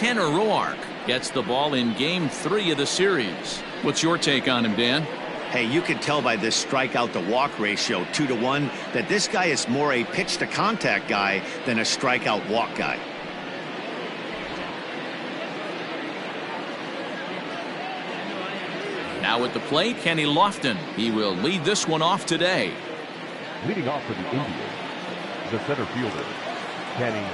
10 O'Rourke gets the ball in game 3 of the series. What's your take on him, Dan? Hey, you can tell by this strikeout to walk ratio 2-to-1 that this guy is more a pitch to contact guy than a strikeout walk guy. Now at the plate, Kenny Lofton. He will lead this one off today. Leading off for the Indians, the center fielder, Kenny.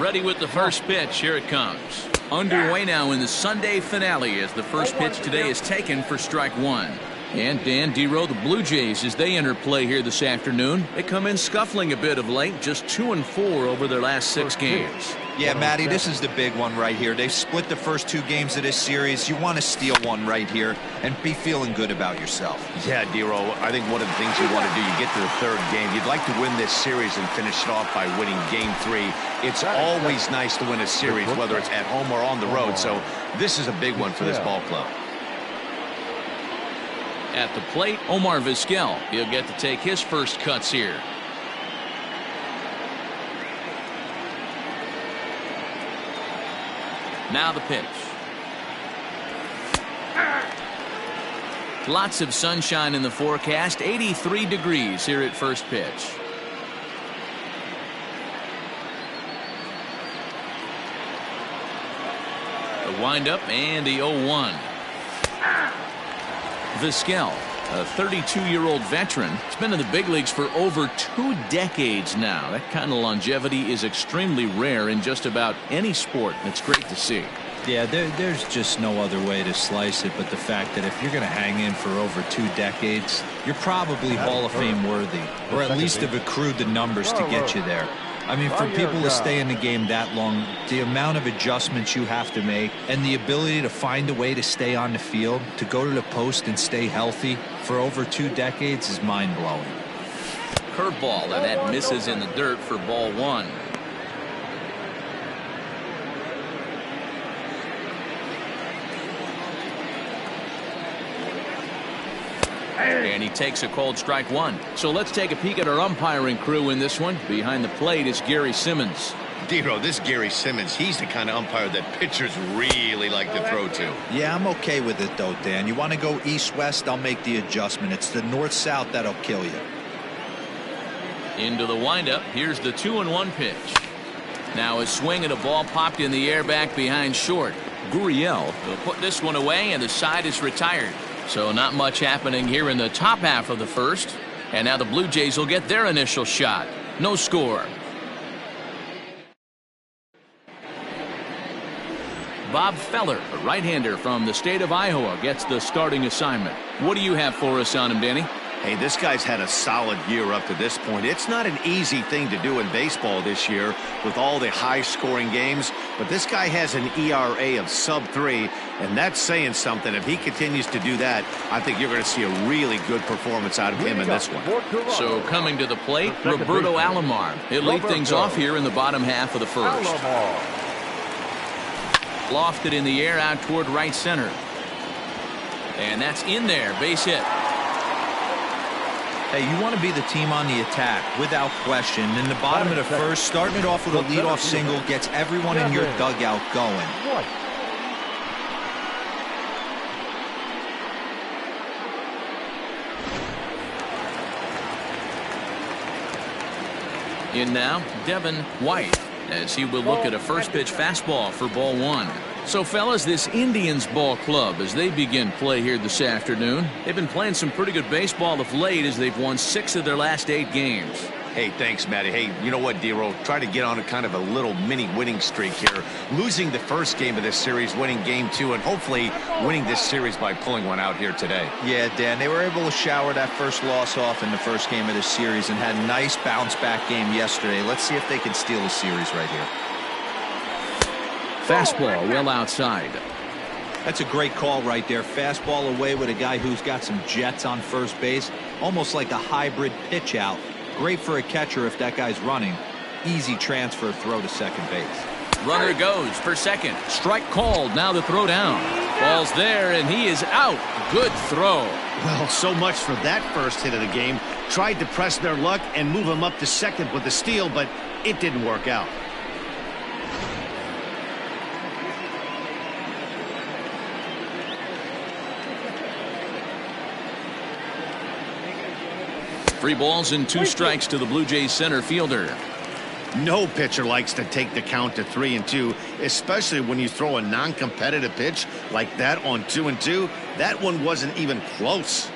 Ready with the first pitch. Here it comes. Underway now in the Sunday finale as the first pitch today is taken for strike 1. And Dan Dero, the Blue Jays, as they enter play here this afternoon, they come in scuffling a bit of late, just 2-4 over their last 6 games. Yeah, Matty, this is the big one right here. They've split the first 2 games of this series. You want to steal one right here and be feeling good about yourself. Yeah, Dero, I think one of the things you want to do, you get to the 3rd game, you'd like to win this series and finish it off by winning game 3. It's always nice to win a series, whether it's at home or on the road. So this is a big one for this ball club. At the plate, Omar Vizquel. He'll get to take his first cuts here. Now the pitch. Lots of sunshine in the forecast. 83 degrees here at first pitch. The windup and the 0-1. Vizquel, a 32-year-old veteran, has been in the big leagues for over 2 decades now. That kind of longevity is extremely rare in just about any sport. It's great to see. Yeah, there's just no other way to slice it but the fact that if you're going to hang in for over 2 decades, you're probably Hall of Fame worthy, or at least have accrued the numbers to get you there. I mean, for people to stay in the game that long, the amount of adjustments you have to make and the ability to find a way to stay on the field, to go to the post and stay healthy for over 2 decades is mind-blowing. Curveball, and that misses in the dirt for ball 1. And he takes a cold strike 1. So let's take a peek at our umpiring crew in this one. Behind the plate is Gary Simmons. Dero, this Gary Simmons, he's the kind of umpire that pitchers really like to throw to. Yeah, I'm okay with it, though, Dan. You want to go east-west, I'll make the adjustment. It's the north-south that'll kill you. Into the windup. Here's the 2-1 pitch. Now a swing and a ball popped in the air back behind short. Gurriel will put this one away, and the side is retired. So not much happening here in the top half of the first. And now the Blue Jays will get their initial shot. No score. Bob Feller, a right-hander from the state of Iowa, gets the starting assignment. What do you have for us on him, Danny? Hey, this guy's had a solid year up to this point. It's not an easy thing to do in baseball this year with all the high-scoring games, but this guy has an ERA of sub-3, and that's saying something. If he continues to do that, I think you're going to see a really good performance out of him in this one. So coming to the plate, Roberto Alomar. He'll lead things off here in the bottom half of the first. Lofted in the air out toward right center. And that's in there, base hit. Hey, you want to be the team on the attack, without question. In the bottom of the first, starting it off with a leadoff single gets everyone in your dugout going. In now, Devin White, as he will look at a first pitch fastball for ball 1. So, fellas, this Indians ball club, as they begin play here this afternoon, they've been playing some pretty good baseball of late as they've won 6 of their last 8 games. Hey, thanks, Matty. Hey, you know what, Dero? Try to get on a kind of a little mini winning streak here. Losing the first game of this series, winning game 2, and hopefully winning this series by pulling one out here today. Yeah, Dan, they were able to shower that first loss off in the first game of this series and had a nice bounce-back game yesterday. Let's see if they can steal the series right here. Fastball well outside. That's a great call right there. Fastball away with a guy who's got some jets on first base. Almost like a hybrid pitch out. Great for a catcher if that guy's running. Easy transfer throw to second base. Runner goes for second. Strike called. Now the throw down. Ball's there and he is out. Good throw. Well, so much for that first hit of the game. Tried to press their luck and move him up to second with the steal, but it didn't work out. 3 balls and 2 strikes to the Blue Jays center fielder. No pitcher likes to take the count to 3-2, especially when you throw a non-competitive pitch like that on 2-2. That one wasn't even close.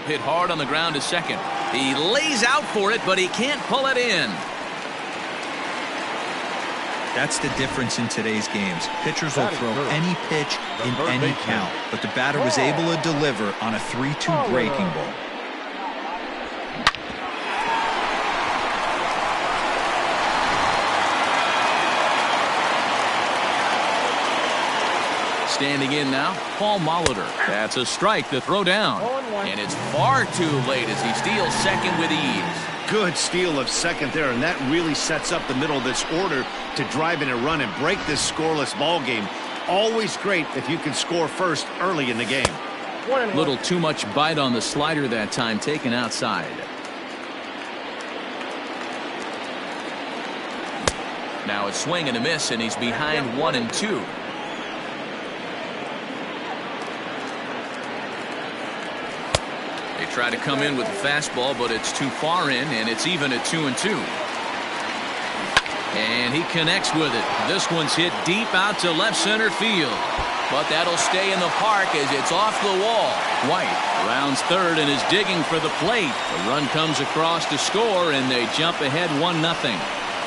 Hit hard on the ground to second. He lays out for it, but he can't pull it in. That's the difference in today's games. Pitchers will throw any pitch in any count, but the batter was able to deliver on a 3-2 breaking ball. Standing in now, Paul Molitor. That's a strike to throw down. And it's far too late as he steals second with ease. Good steal of second there, and that really sets up the middle of this order to drive in a run and break this scoreless ball game. Always great if you can score first early in the game. Little too much bite on the slider that time, taken outside. Now a swing and a miss, and he's behind 1-2. Try to come in with a fastball, but it's too far in, and it's even at 2-2. And he connects with it. This one's hit deep out to left center field, but that'll stay in the park as it's off the wall. White rounds third and is digging for the plate. The run comes across to score, and they jump ahead 1-0.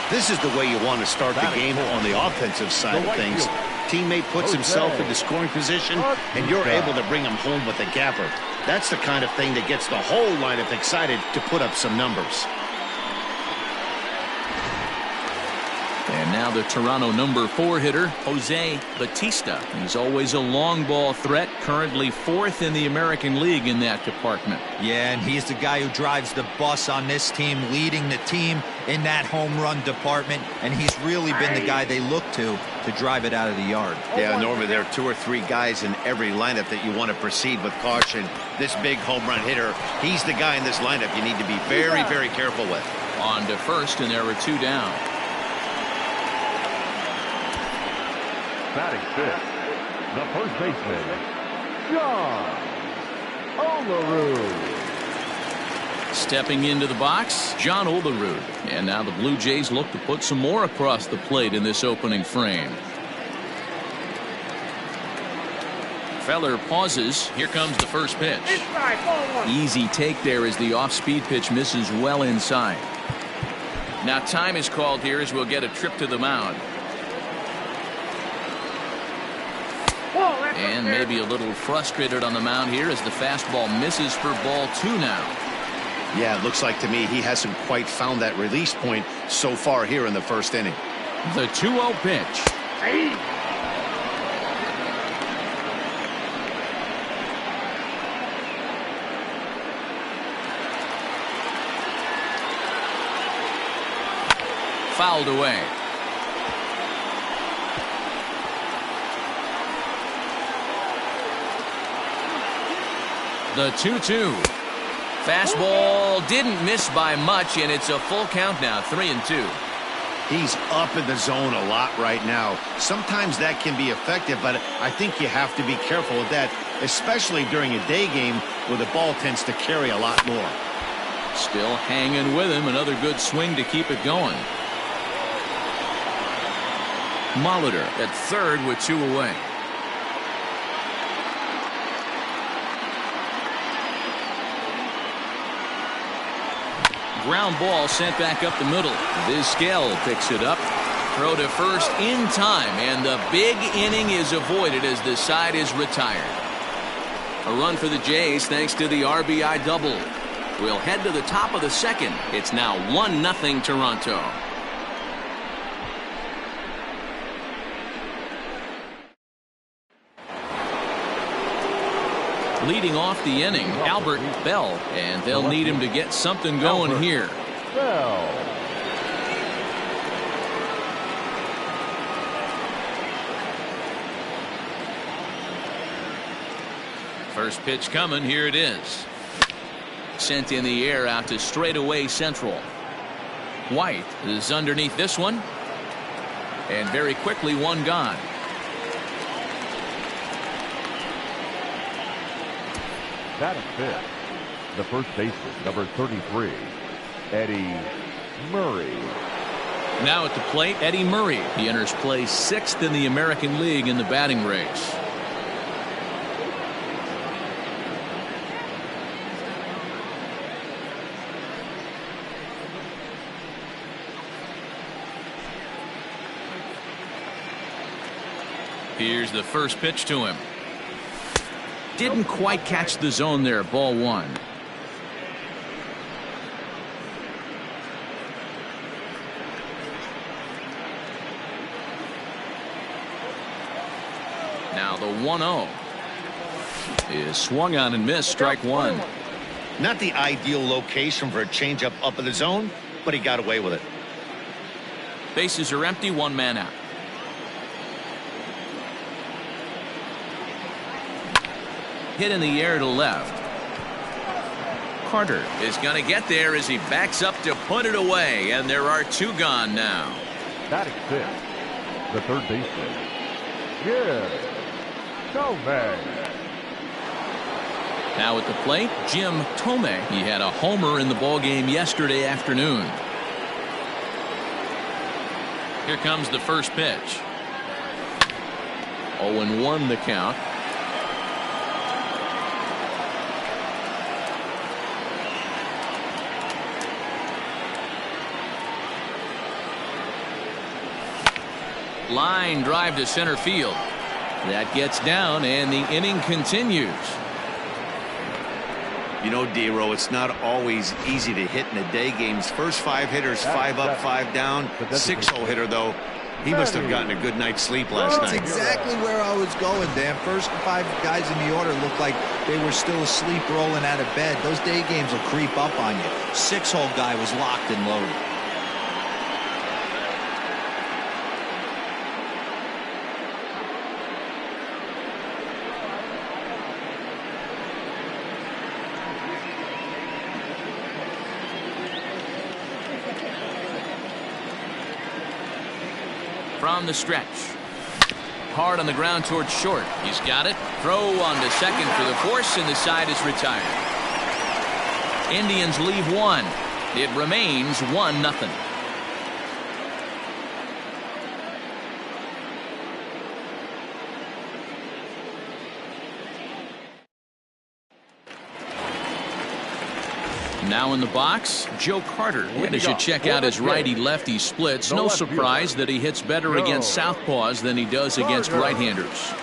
This is the way you want to start the game on the offensive side of things. Teammate puts himself into scoring position, and you're able to bring him home with a gapper. That's the kind of thing that gets the whole lineup excited to put up some numbers. And now the Toronto number 4 hitter, Jose Bautista. He's always a long ball threat, currently 4th in the American League in that department. Yeah, and he's the guy who drives the bus on this team, leading the team in that home run department, and he's really been the guy they look to drive it out of the yard. Yeah, Norman, there are 2 or 3 guys in every lineup that you want to proceed with caution. This big home run hitter, he's the guy in this lineup you need to be very, very careful with. On to first, and there were 2 down. Batting fifth, the first baseman, John Olerud. Stepping into the box, John Olerud. And now the Blue Jays look to put some more across the plate in this opening frame. Feller pauses. Here comes the first pitch. Easy take there as the off-speed pitch misses well inside. Now time is called here as we'll get a trip to the mound. And maybe a little frustrated on the mound here as the fastball misses for ball 2 now. Yeah, it looks like to me he hasn't quite found that release point so far here in the first inning. The 2-0 pitch. Fouled away. The 2-2. Fastball didn't miss by much, and it's a full count now, 3-2. He's up in the zone a lot right now. Sometimes that can be effective, but I think you have to be careful with that, especially during a day game where the ball tends to carry a lot more. Still hanging with him. Another good swing to keep it going. Molitor at third with 2 away. Ground ball sent back up the middle. Vizquel picks it up. Throw to first in time, and the big inning is avoided as the side is retired. A run for the Jays thanks to the RBI double. We'll head to the top of the second. It's now 1-0 Toronto. Leading off the inning, Albert Bell, and they'll need him to get something going here. Bell. First pitch coming, here it is. Sent in the air out to straightaway central. White is underneath this one, and very quickly 1 gone. Batting fifth, The first baseman, number 33, Eddie Murray. Now at the plate, Eddie Murray. He enters play 6th in the American League in the batting race. Here's the first pitch to him. Didn't quite catch the zone there. Ball 1. Now the 1-0 is swung on and missed. Strike 1. Not the ideal location for a changeup up in the zone, but he got away with it. Bases are empty. 1 man out. Hit in the air to left. Carter is going to get there as he backs up to put it away, and there are 2 gone now. Batting 6th, the third baseman, Jim Thome. Now at the plate, Jim Thome. He had a homer in the ballgame yesterday afternoon. Here comes the first pitch. 0-1 the count. Line drive to center field. That gets down, and the inning continues. You know, D-Row, it's not always easy to hit in the day games. First 5 hitters, 5 up, 5 down. 6-hole hitter, though. He must have gotten a good night's sleep last night. That's exactly where I was going, Dan. First 5 guys in the order looked like they were still asleep rolling out of bed. Those day games will creep up on you. 6-hole guy was locked and loaded. From the stretch. Hard on the ground towards short. He's got it. Throw on to second for the force, and the side is retired. Indians leave 1. It remains 1-0. Now in the box, Joe Carter. And as you check out his righty-lefty splits, no surprise that he hits better against southpaws than he does against right-handers.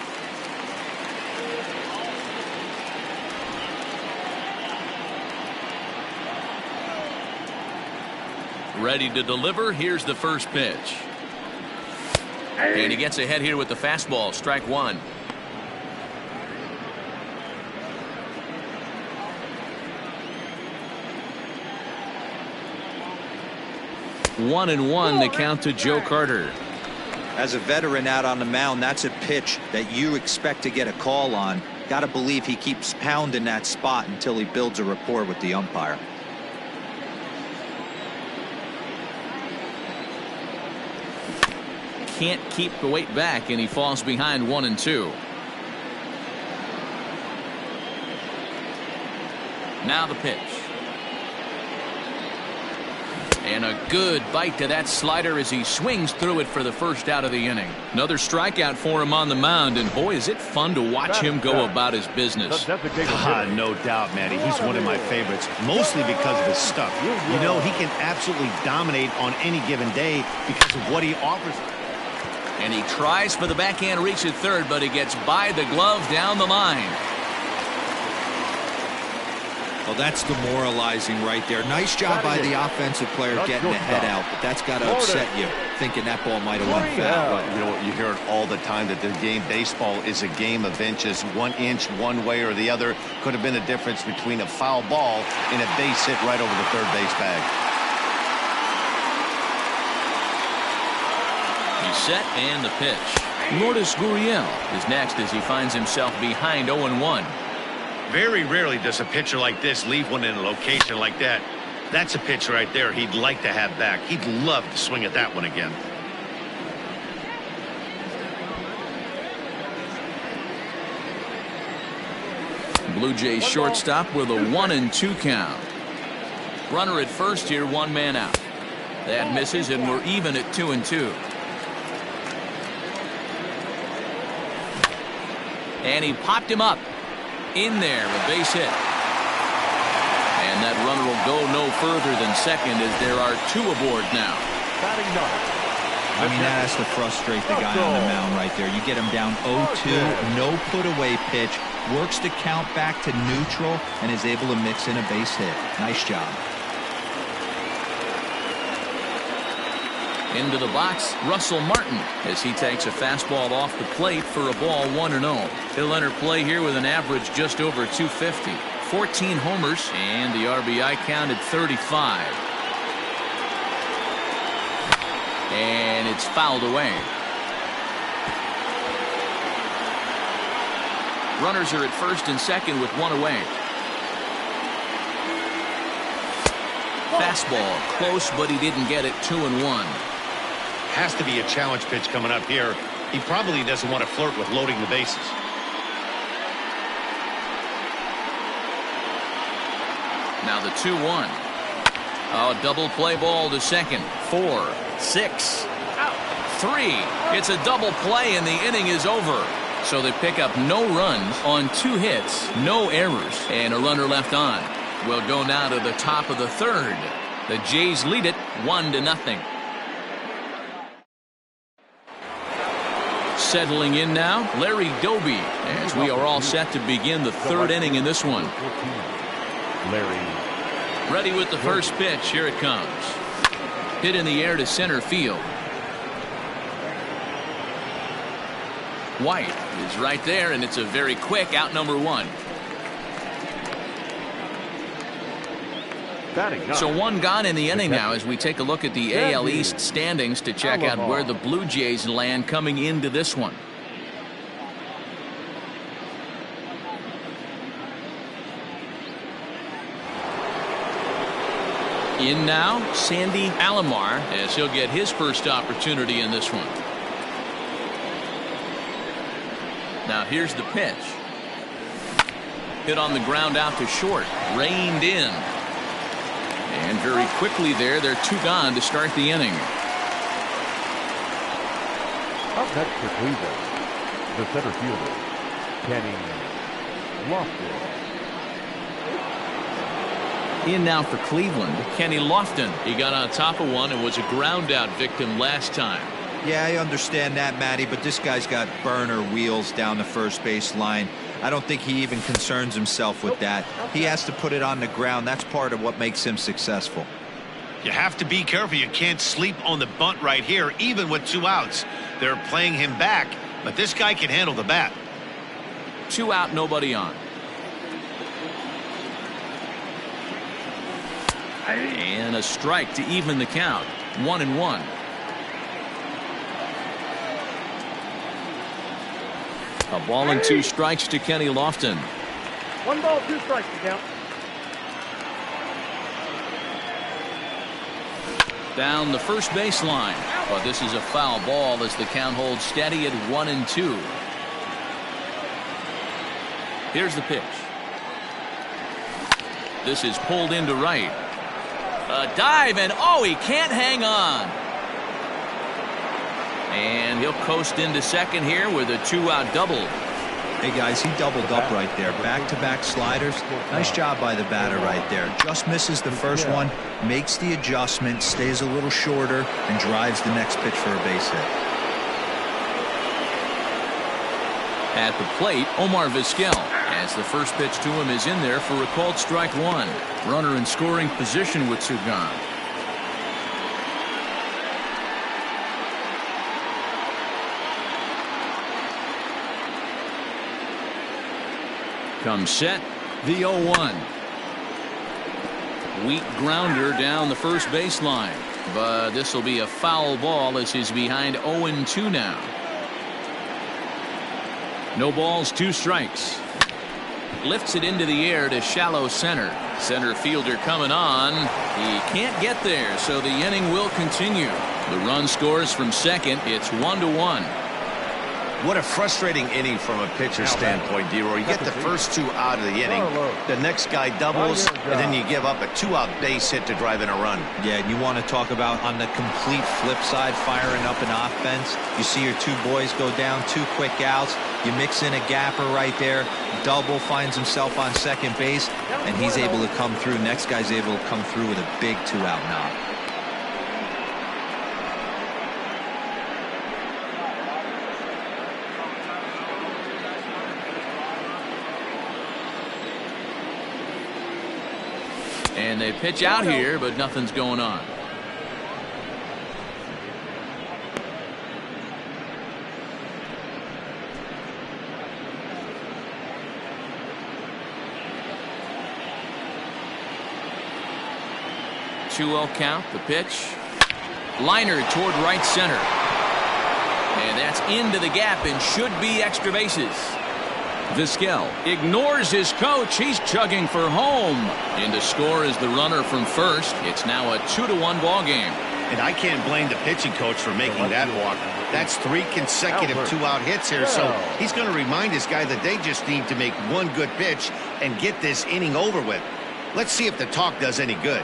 Ready to deliver. Here's the first pitch. And he gets ahead here with the fastball. Strike 1. One and one, the count to Joe Carter. As a veteran out on the mound, that's a pitch that you expect to get a call on. Got to believe he keeps pounding that spot until he builds a rapport with the umpire. Can't keep the weight back, and he falls behind 1-2. Now the pitch. And a good bite to that slider as he swings through it for the first out of the inning. Another strikeout for him on the mound, and boy, is it fun to watch him go about his business. No doubt, Matty. He's one of my favorites, mostly because of his stuff. You know, he can absolutely dominate on any given day because of what he offers. And he tries for the backhand reach at third, but he gets by the glove down the line. Well, that's demoralizing right there. Nice job by the offensive player getting the head out, but that's got to upset you, thinking that ball might have went foul. You know, you hear it all the time that the game baseball is a game of inches. 1 inch one way or the other could have been the difference between a foul ball and a base hit right over the third base bag. He's set, and the pitch. Lourdes Gurriel is next as he finds himself behind 0-1. Very rarely does a pitcher like this leave one in a location like that. That's a pitch right there he'd like to have back. He'd love to swing at that one again. Blue Jays shortstop with a 1-2 count. Runner at first here, one man out. That misses, and we're even at 2-2. And he popped him up. In there, a base hit. And that runner will go no further than second as there are two aboard now. I mean, that has to frustrate the guy on the mound right there. You get him down 0-2, no put away pitch, works the count back to neutral, and is able to mix in a base hit. Nice job. Into the box, Russell Martin, as he takes a fastball off the plate for a ball 1-0. He'll enter play here with an average just over 250. 14 homers, and the RBI count at 35. And it's fouled away. Runners are at first and second with one away. Fastball close, but he didn't get it. 2-1. Has to be a challenge pitch coming up here. He probably doesn't want to flirt with loading the bases. Now the 2-1. Oh, double play ball to second. 4, 6, 3. It's a double play and the inning is over. So they pick up no runs on 2 hits, no errors, and a runner left on. We'll go now to the top of the third. The Jays lead it 1-0. Settling in now, Larry Doby, as we are all set to begin the third inning in this one. Larry. Ready with the first pitch. Here it comes. Hit in the air to center field. White is right there, and it's a very quick out, number 1. So one gone in the inning now as we take a look at the AL East standings to check out where the Blue Jays land coming into this one. In now, Sandy Alomar, as he'll get his first opportunity in this one. Now here's the pitch. Hit on the ground out to short. Reined in. And very quickly there, they're 2 gone to start the inning. Up next for Cleveland, the center fielder, Kenny Lofton. In now for Cleveland, Kenny Lofton. He got on top of one and was a ground out victim last time. Yeah, I understand that, Matty, but this guy's got burner wheels down the first base line. I don't think he even concerns himself with that. He has to put it on the ground. That's part of what makes him successful. You have to be careful. You can't sleep on the bunt right here, even with 2 outs. They're playing him back, but this guy can handle the bat. 2 out, nobody on. And a strike to even the count. 1-1. A ball and 2 strikes to Kenny Lofton. 1 ball, 2 strikes to count. Down the first baseline, but this is a foul ball as the count holds steady at 1-2. Here's the pitch. This is pulled into right. A dive, and oh, he can't hang on. And he'll coast into second here with a 2-out double. Hey guys, he doubled up right there. Back-to-back sliders. Nice job by the batter right there. Just misses the first one, makes the adjustment, stays a little shorter, and drives the next pitch for a base hit. At the plate, Omar Vizquel, as the first pitch to him is in there for a called strike 1. Runner in scoring position with 2 gone. Comes set, the 0-1. Weak grounder down the first baseline, but this will be a foul ball as he's behind 0-2 now. No balls, 2 strikes. Lifts it into the air to shallow center. Center fielder coming on. He can't get there, so the inning will continue. The run scores from second. It's 1-1. What a frustrating inning from a pitcher's standpoint, D-Roy. You get the first 2 out of the inning. The next guy doubles, and then you give up a 2-out base hit to drive in a run. Yeah, and you want to talk about on the complete flip side, firing up an offense. You see your 2 boys go down, 2 quick outs. You mix in a gapper right there. Double finds himself on second base, and he's able to come through. Next guy's able to come through with a big 2-out knock. And they pitch out here, but nothing's going on. Two-0 count. The pitch. Liner toward right center. And that's into the gap and should be extra bases. Vizquel ignores his coach. He's chugging for home. And to score is the runner from first. It's now a 2-1 ball game. And I can't blame the pitching coach for making that walk. That's 3 consecutive 2-out hits here. So he's going to remind his guy that they just need to make one good pitch and get this inning over with. Let's see if the talk does any good.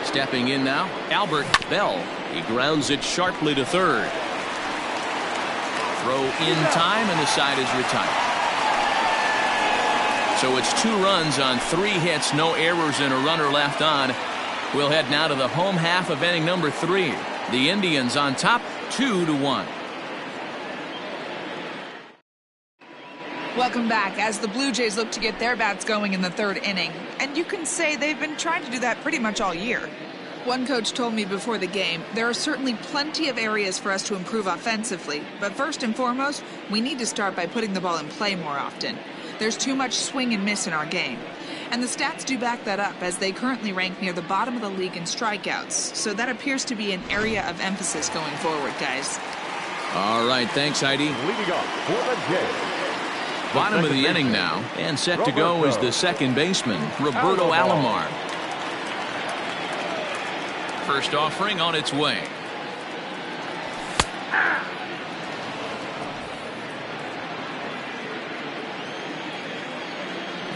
Stepping in now, Albert Bell. He grounds it sharply to third. Throw in time, and the side is retired. So it's 2 runs on 3 hits, no errors, and a runner left on. We'll head now to the home half of inning number 3. The Indians on top, 2-1. Welcome back as the Blue Jays look to get their bats going in the 3rd inning. And you can say they've been trying to do that pretty much all year. One coach told me before the game, there are certainly plenty of areas for us to improve offensively. But first and foremost, we need to start by putting the ball in play more often. There's too much swing and miss in our game. And the stats do back that up, as they currently rank near the bottom of the league in strikeouts. So that appears to be an area of emphasis going forward, guys. All right, thanks, Heidi. Leading off for the Jays. Bottom of the inning now, and set to go is the second baseman, Roberto Alomar. First offering on its way.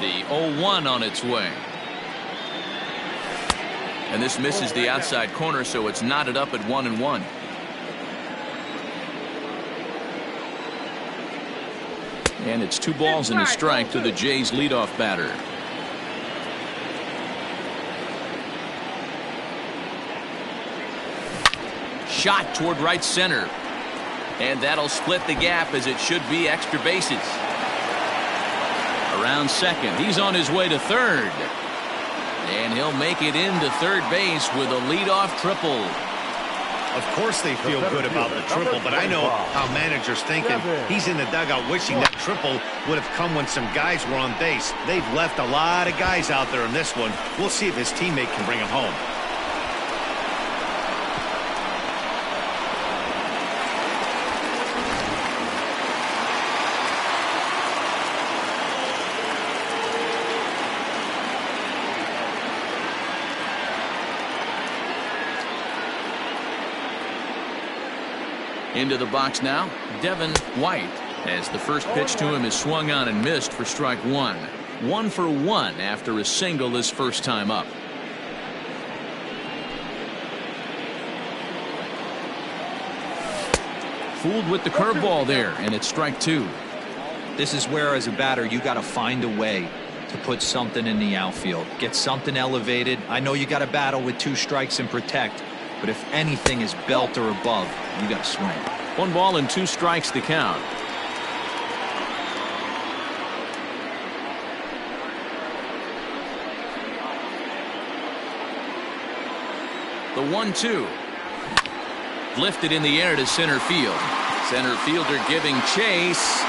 The 0-1 on its way. And this misses the outside corner, so it's knotted up at 1-1. And it's 2 balls and a strike to the Jays leadoff batter. Shot toward right center. And that'll split the gap, as it should be extra bases. Around second. He's on his way to third. And he'll make it into third base with a leadoff triple. Of course they feel good about the triple, but I know how managers thinking. He's in the dugout wishing that triple would have come when some guys were on base. They've left a lot of guys out there in this one. We'll see if his teammate can bring him home. Into the box now, Devin White, as the first pitch to him is swung on and missed for strike 1. 1 for 1 after a single his first time up. Fooled with the curveball there, and it's strike 2. This is where, as a batter, you got to find a way to put something in the outfield. Get something elevated. I know you got to battle with 2 strikes and protect. But if anything is belt or above, you got to swing. 1 ball and 2 strikes to count. The 1-2. Lifted in the air to center field. Center fielder giving chase.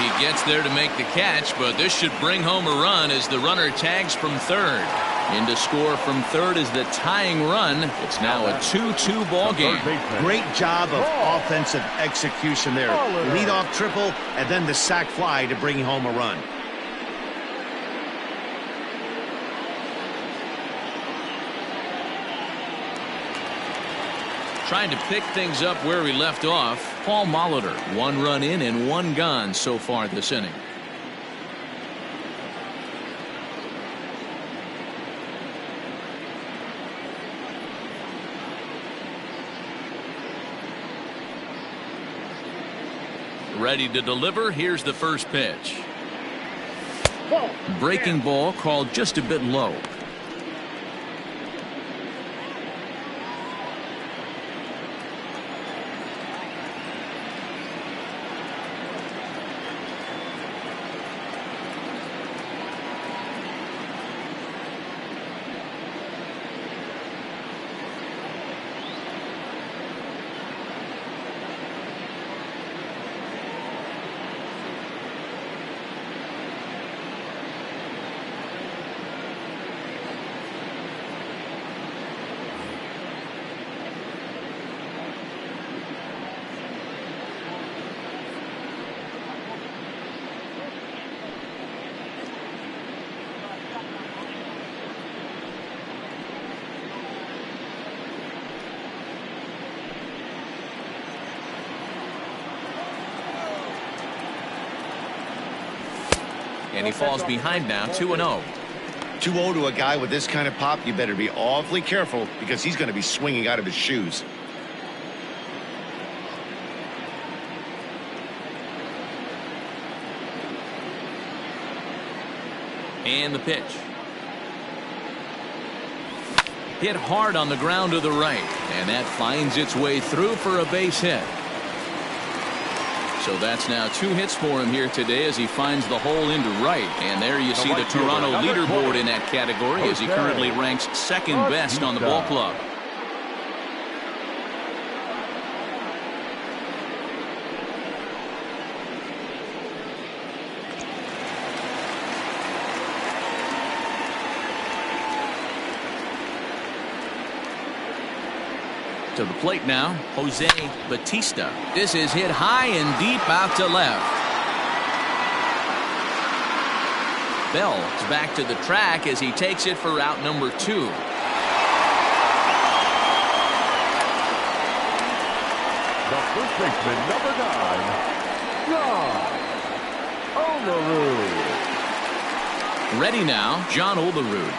He gets there to make the catch, but this should bring home a run as the runner tags from third. In to score from third is the tying run. It's now a 2-2 ball game. Great job of offensive execution there. Leadoff triple and then the sac fly to bring home a run. Trying to pick things up where we left off, Paul Molitor. 1 run in and 1 gone so far this inning. Ready to deliver. Here's the first pitch. Breaking ball called just a bit low. And he falls behind now, 2-0. 2-0 to a guy with this kind of pop, you better be awfully careful because he's going to be swinging out of his shoes. And the pitch. Hit hard on the ground to the right, and that finds its way through for a base hit. So that's now 2 hits for him here today as he finds the hole into right. And there you see the Toronto leaderboard in that category as he currently ranks 2nd best on the ball club. To the plate now, Jose Bautista. This is hit high and deep out to left. Bell is back to the track as he takes it for out number 2. The first baseman, number 9, John Olerud. Ready now, John Olerud.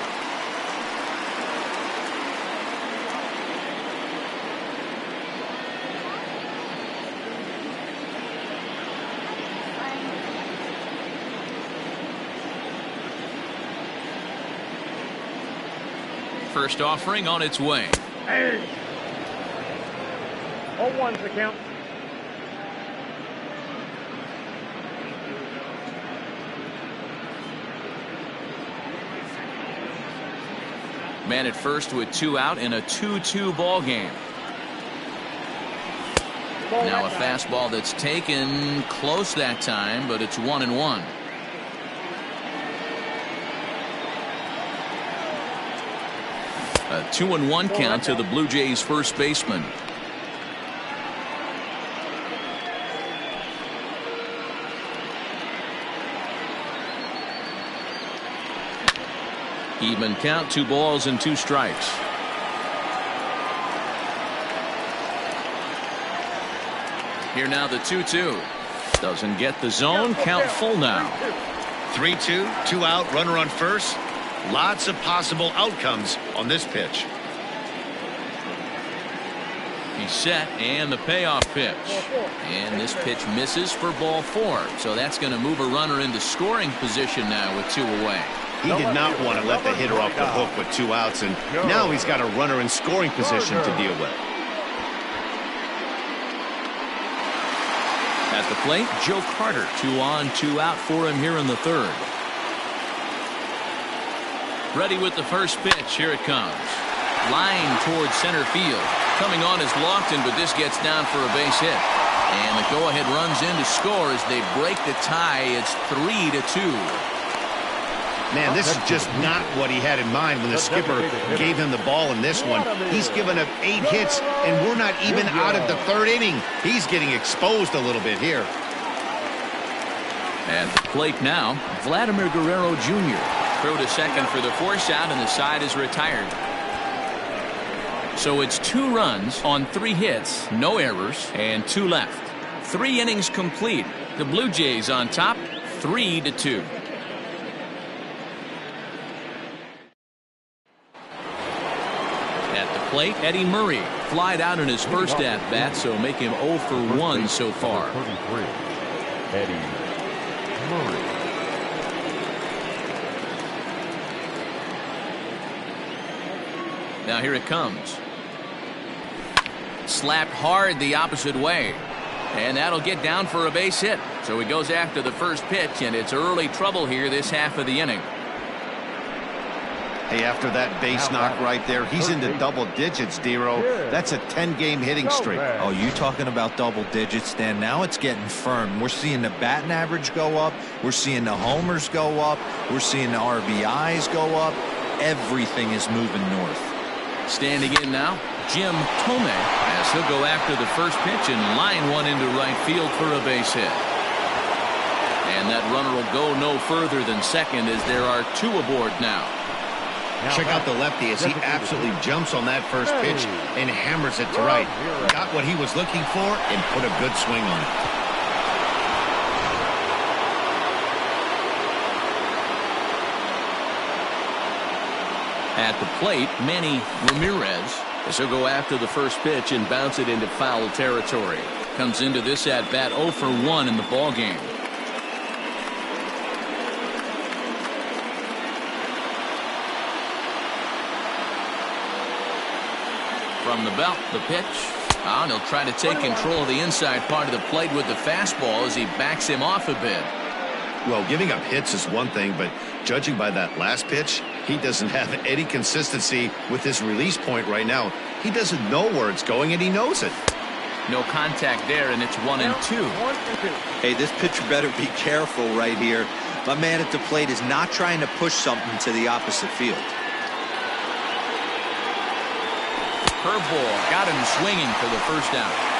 First offering on its way. Hey. 0-1's the count. Man at first with 2 out in a 2-2 ball game. Now a fastball that's taken close that time, but it's 1-1. A 2-1 count to the Blue Jays first baseman. Even count, 2 balls and 2 strikes. Here now the 2-2. Doesn't get the zone. Count full now. 3-2, 2 out, runner on first. Lots of possible outcomes on this pitch. He's set, and the payoff pitch. And this pitch misses for ball 4. So that's going to move a runner into scoring position now with 2 away. He did not want to let the hitter off the hook with 2 outs, and now he's got a runner in scoring position to deal with. At the plate, Joe Carter. 2 on, 2 out for him here in the 3rd. Ready with the first pitch. Here it comes. Line towards center field. Coming on is Lofton, but this gets down for a base hit. And the go-ahead runs in to score as they break the tie. It's 3-2. Man, this is just not what he had in mind when the skipper gave him the ball in this one. He's given up 8 hits, and we're not even out of the 3rd inning. He's getting exposed a little bit here. At the plate now, Vladimir Guerrero Jr. Throw to second for the force out, and the side is retired. So it's 2 runs on 3 hits, no errors, and 2 left. 3 innings complete. The Blue Jays on top, 3-2. At the plate, Eddie Murray flied out in his first at-bat, so make him 0 for 1 so far. 33, Eddie Murray. Now here it comes. Slapped hard the opposite way. And that'll get down for a base hit. So he goes after the first pitch, and it's early trouble here this half of the inning. Hey, after that base knock right there, he's into double digits, Dero. That's a 10-game hitting streak. Oh, you talking about double digits, Dan? Now it's getting firm. We're seeing the batting average go up. We're seeing the homers go up. We're seeing the RBIs go up. Everything is moving north. Standing in now, Jim Thome, as he'll go after the first pitch and line one into right field for a base hit. And that runner will go no further than second as there are 2 aboard now. Check out the lefty as he absolutely jumps on that first pitch and hammers it to right. Got what he was looking for and put a good swing on it. At the plate, Manny Ramirez as he'll go after the first pitch and bounce it into foul territory. Comes into this at-bat 0 for 1 in the ballgame. From the belt, the pitch. And he'll try to take control of the inside part of the plate with the fastball as he backs him off a bit. Well, giving up hits is one thing, but judging by that last pitch, he doesn't have any consistency with his release point right now. He doesn't know where it's going, and he knows it. No contact there, and it's 1-2. Hey, this pitcher better be careful right here. My man at the plate is not trying to push something to the opposite field. Curveball got him swinging for the first out.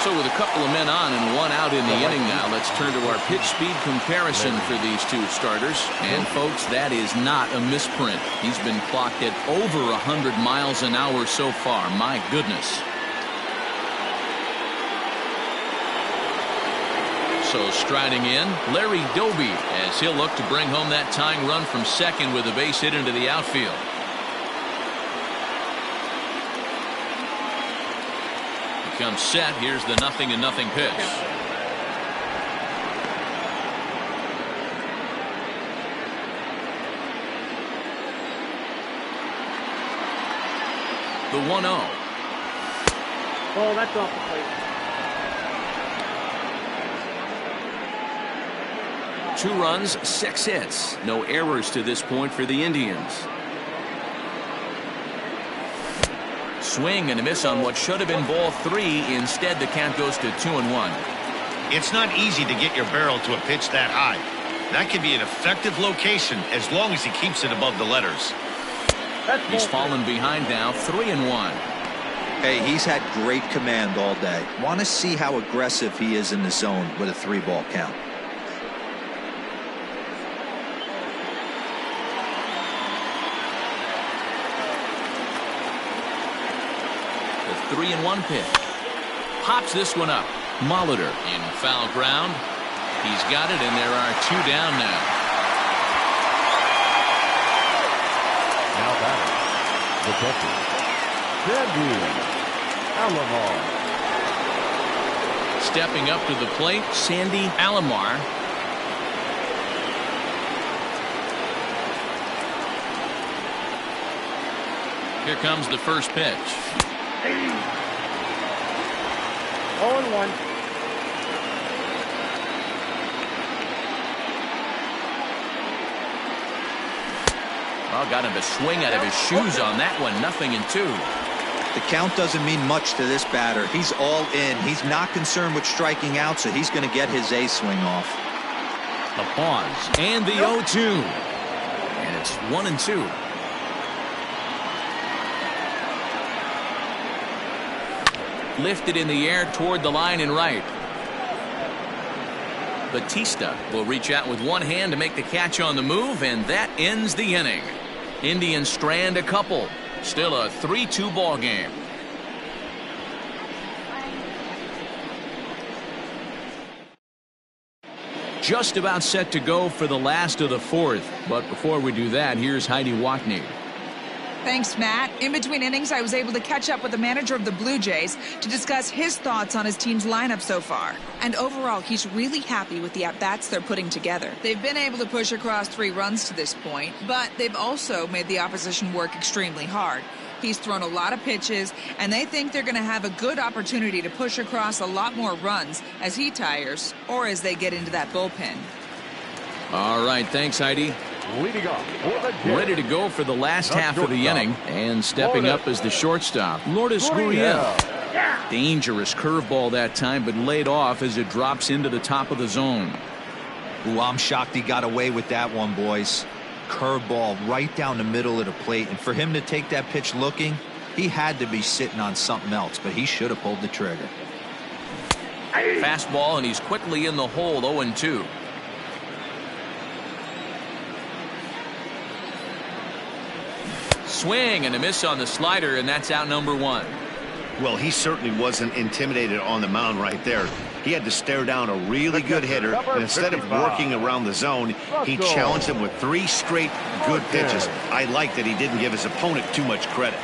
So with a couple of men on and 1 out in the inning now, let's turn to our pitch speed comparison for these 2 starters. And folks, that is not a misprint. He's been clocked at over 100 miles an hour so far. My goodness. So striding in, Larry Doby as he'll look to bring home that tying run from second with a base hit into the outfield. Comes set. Here's the 0-0 pitch. The 1-0. Oh, that's off the plate. 2 runs, 6 hits. No errors to this point for the Indians. Swing and a miss on what should have been ball 3. Instead, the count goes to 2-1. It's not easy to get your barrel to a pitch that high. That can be an effective location as long as he keeps it above the letters. He's fallen behind now, 3-1. Hey, he's had great command all day. Want to see how aggressive he is in the zone with a 3-ball count. The 3-1 pitch. Pops this one up. Molitor in foul ground. He's got it, and there are 2 down now. Now batting, the catcher, Sandy Alomar. Stepping up to the plate, Sandy Alomar. Here comes the first pitch. 0-1. Well, got him to swing out of his shoes on that one. 0-2. The count doesn't mean much to this batter. He's all in. He's not concerned with striking out, so he's going to get his A swing off. The pause and the 0-2. And it's 1-2. Lifted in the air toward the line and right. Batista will reach out with one hand to make the catch on the move, and that ends the inning. Indians strand a couple. Still a 3-2 ball game. Just about set to go for the last of the fourth. But before we do that, here's Heidi Watney. Thanks, Matt. In between innings, I was able to catch up with the manager of the Blue Jays to discuss his thoughts on his team's lineup so far. And overall, he's really happy with the at-bats they're putting together. They've been able to push across 3 runs to this point, but they've also made the opposition work extremely hard. He's thrown a lot of pitches, and they think they're going to have a good opportunity to push across a lot more runs as he tires or as they get into that bullpen. All right, thanks, Heidi. Leading off for the game. Ready to go for the last half of the inning, and stepping up as the shortstop, Lourdes Gurriel. Dangerous curveball that time, but laid off as it drops into the top of the zone. Ooh, I'm shocked he got away with that one, boys. Curveball right down the middle of the plate, and for him to take that pitch looking, he had to be sitting on something else, but he should have pulled the trigger. Fastball, and he's quickly in the hole, 0-2. Swing and a miss on the slider, and that's out number 1. Well, he certainly wasn't intimidated on the mound right there. He had to stare down a really good hitter, and instead of working around the zone, he challenged him with 3 straight good pitches. I like that he didn't give his opponent too much credit.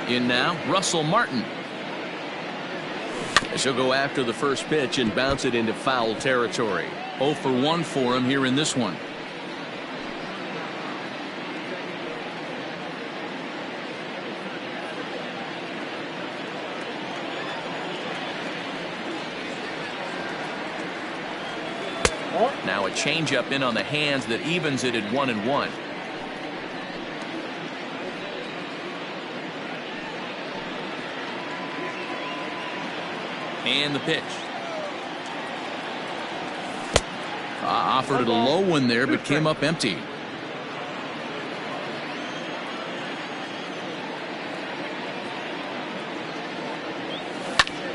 In now, Russell Martin. She'll go after the first pitch and bounce it into foul territory. 0 for 1 for him here in this one. Now a changeup in on the hands that evens it at 1-1. And the pitch. Offered it a low one there, but came up empty.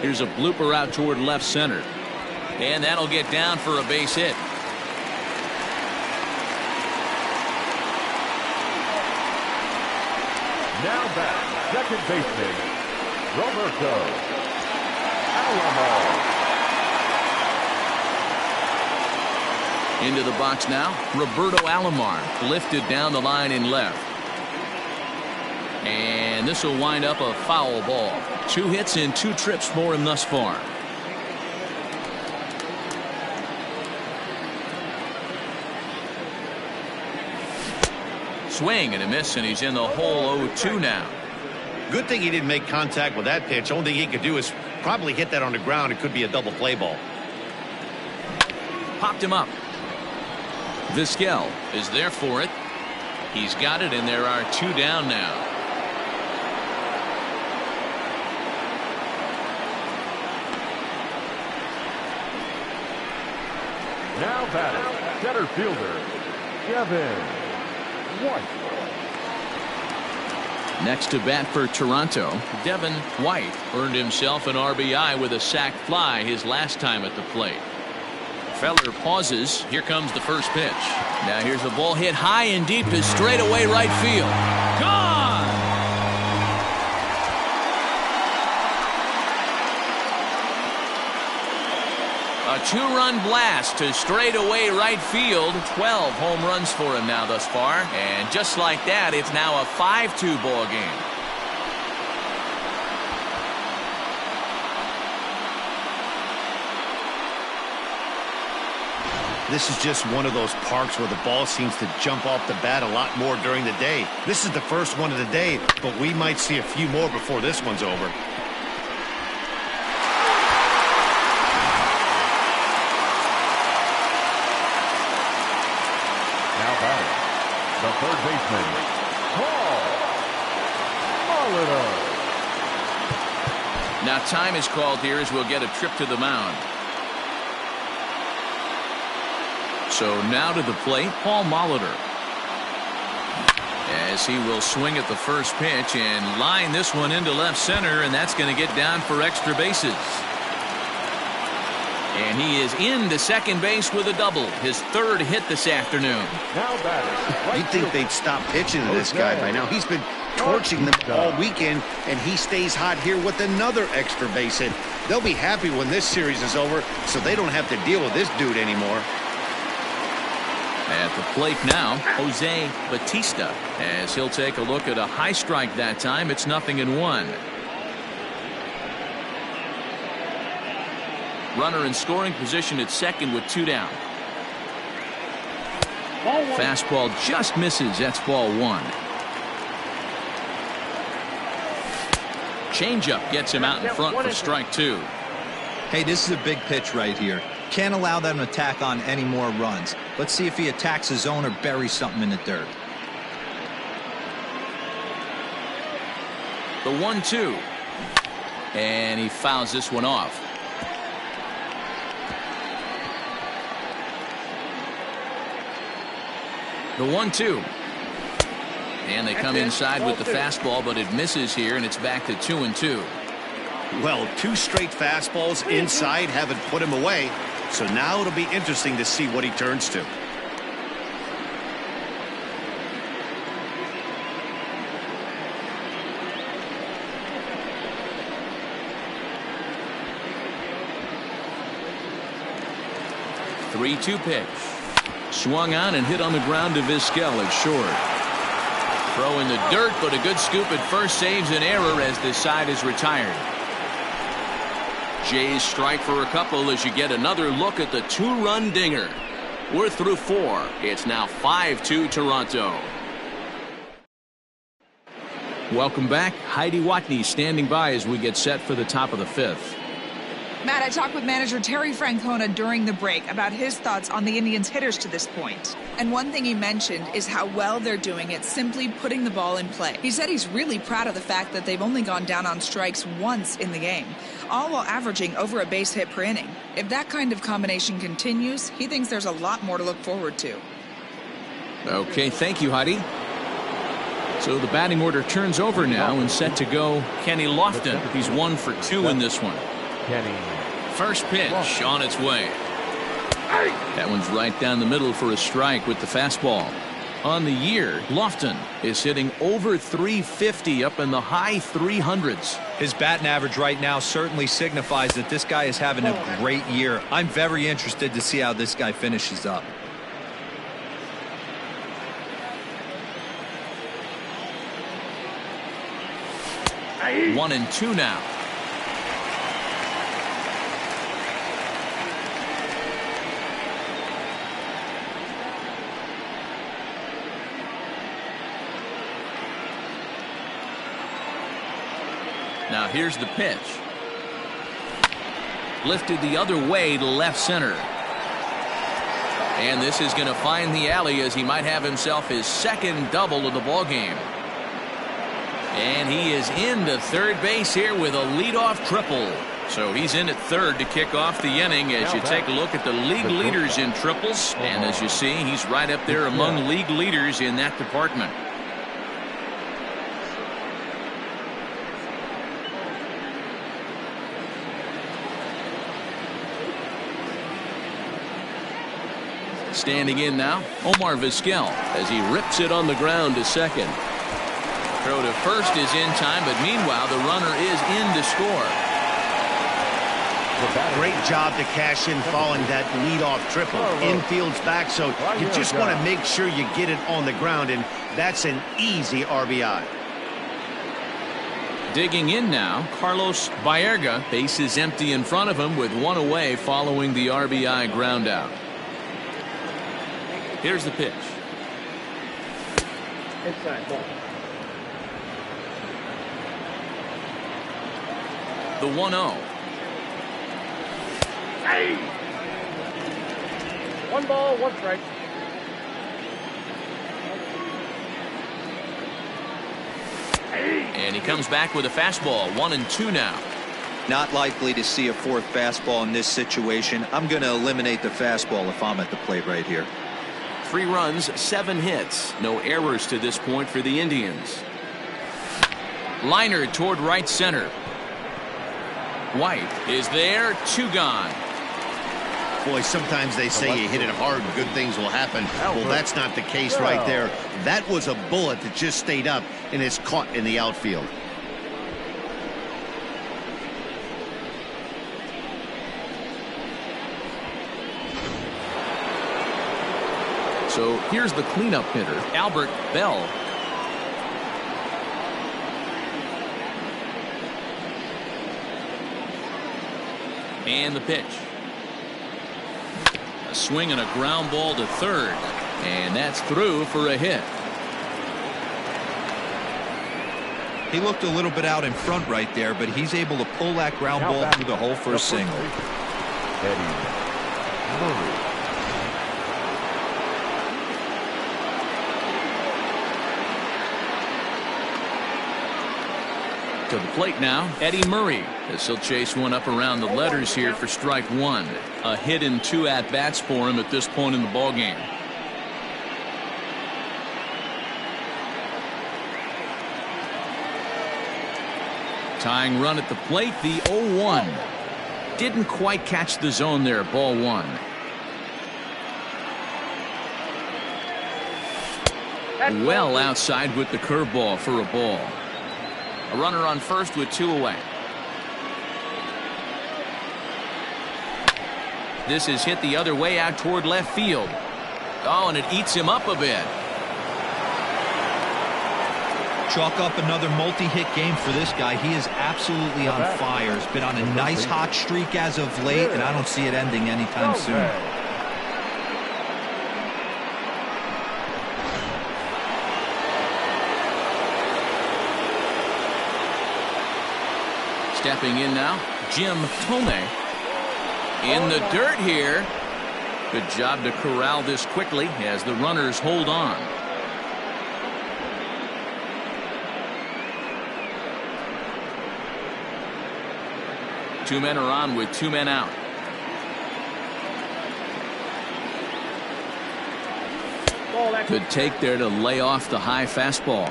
Here's a blooper out toward left center. And that'll get down for a base hit. Now back, second baseman, Roberto Alomar. Into the box now, Roberto Alomar, lifted down the line in left. And this will wind up a foul ball. 2 hits and 2 trips for him thus far. Swing and a miss, and he's in the hole 0-2 now. Good thing he didn't make contact with that pitch. Only thing he could do is probably hit that on the ground. It could be a double play ball. Popped him up. Vizquel is there for it. He's got it, and there are 2 down now. Now batting, center fielder, Kevin White. Next to bat for Toronto, Devin White earned himself an RBI with a sac fly his last time at the plate. Feller pauses. Here comes the first pitch. Now here's a ball hit high and deep to straightaway right field. Gone! A 2-run blast to straightaway right field. 12 home runs for him now thus far. And just like that, it's now a 5-2 ball game. This is just one of those parks where the ball seems to jump off the bat a lot more during the day. This is the first one of the day, but we might see a few more before this one's over. Now batting, the third baseman, Paul Molitor. Now time is called here as we'll get a trip to the mound. So now to the plate, Paul Molitor. As he will swing at the first pitch and line this one into left center, and that's going to get down for extra bases. And he is into second base with a double, his third hit this afternoon. Now batter. You'd think they'd stop pitching to this guy by now. He's been torching them all weekend, and he stays hot here with another extra base hit. They'll be happy when this series is over, so they don't have to deal with this dude anymore. At the plate now, Jose Batista, as he'll take a look at a high strike that time. It's 0-1. Runner in scoring position at second with 2 down. Fastball just misses. That's ball 1. Changeup gets him out in front for strike 2. Hey, this is a big pitch right here. Can't allow them to tack on any more runs. Let's see if he attacks his zone or buries something in the dirt. The 1-2. And he fouls this one off. The 1-2. And they come inside with the fastball, but it misses here, and it's back to 2-2. Well, 2 straight fastballs inside haven't put him away. So now it'll be interesting to see what he turns to. Three-two pitch. Swung on and hit on the ground to Vizquel at short. Throw in the dirt, but a good scoop at first saves an error as this side is retired. Jays strike for a couple as you get another look at the 2-run dinger. We're through 4. It's now 5-2 Toronto. Welcome back. Heidi Watney standing by as we get set for the top of the 5th. Matt, I talked with manager Terry Francona during the break about his thoughts on the Indians' hitters to this point. And one thing he mentioned is how well they're doing at simply putting the ball in play. He said he's really proud of the fact that they've only gone down on strikes once in the game, all while averaging over a base hit per inning. If that kind of combination continues, he thinks there's a lot more to look forward to. Okay, thank you, Heidi. So the batting order turns over now and set to go Kenny Lofton. He's 1 for 2 in this one. Kenny. First pitch on its way. That one's right down the middle for a strike with the fastball. On the year, Lofton is hitting over 350 up in the high 300s. His batting average right now certainly signifies that this guy is having a great year. I'm very interested to see how this guy finishes up. 1-2 now. Now here's the pitch. Lifted the other way to left center. And this is going to find the alley as he might have himself his second double of the ball game. And he is into third base here with a leadoff triple. So he's in at third to kick off the inning as you take a look at the league leaders in triples. And as you see, he's right up there among league leaders in that department. Standing in now, Omar Vizquel as he rips it on the ground to second. Throw to first is in time, but meanwhile the runner is in to score. Great job to cash in following that leadoff triple. Infield's back, so you just want to make sure you get it on the ground, and that's an easy RBI. Digging in now, Carlos Baerga. Base is empty in front of him with one away following the RBI ground out. Here's the pitch. Inside ball. The 1-0. Hey! 1 ball, 1 strike. And he comes back with a fastball. 1-2 now. Not likely to see a fourth fastball in this situation. I'm going to eliminate the fastball if I'm at the plate right here. 3 runs, 7 hits. No errors to this point for the Indians. Liner toward right center. White is there, 2 gone. Boy, sometimes they say you hit it hard, good things will happen. Well, that's not the case right there. That was a bullet that just stayed up and is caught in the outfield. So here's the cleanup hitter, Albert Bell. And the pitch. A swing and a ground ball to third. And that's through for a hit. He looked a little bit out in front right there, but he's able to pull that ground ball through the hole for a single. Eddie Murray. To the plate now, Eddie Murray, as he'll chase one up around the letters here for strike one. A hit and 2 at-bats for him at this point in the ballgame. Tying run at the plate, the 0-1. Didn't quite catch the zone there, ball one. Well outside with the curveball for a ball. A runner on first with 2 away. This is hit the other way out toward left field. Oh, and it eats him up a bit. Chalk up another multi-hit game for this guy. He is absolutely on fire. He's been on a nice hot streak as of late, and I don't see it ending anytime soon. Stepping in now, Jim Thome. In the dirt here. Good job to corral this quickly as the runners hold on. Two men are on with 2 men out. Good take there to lay off the high fastball.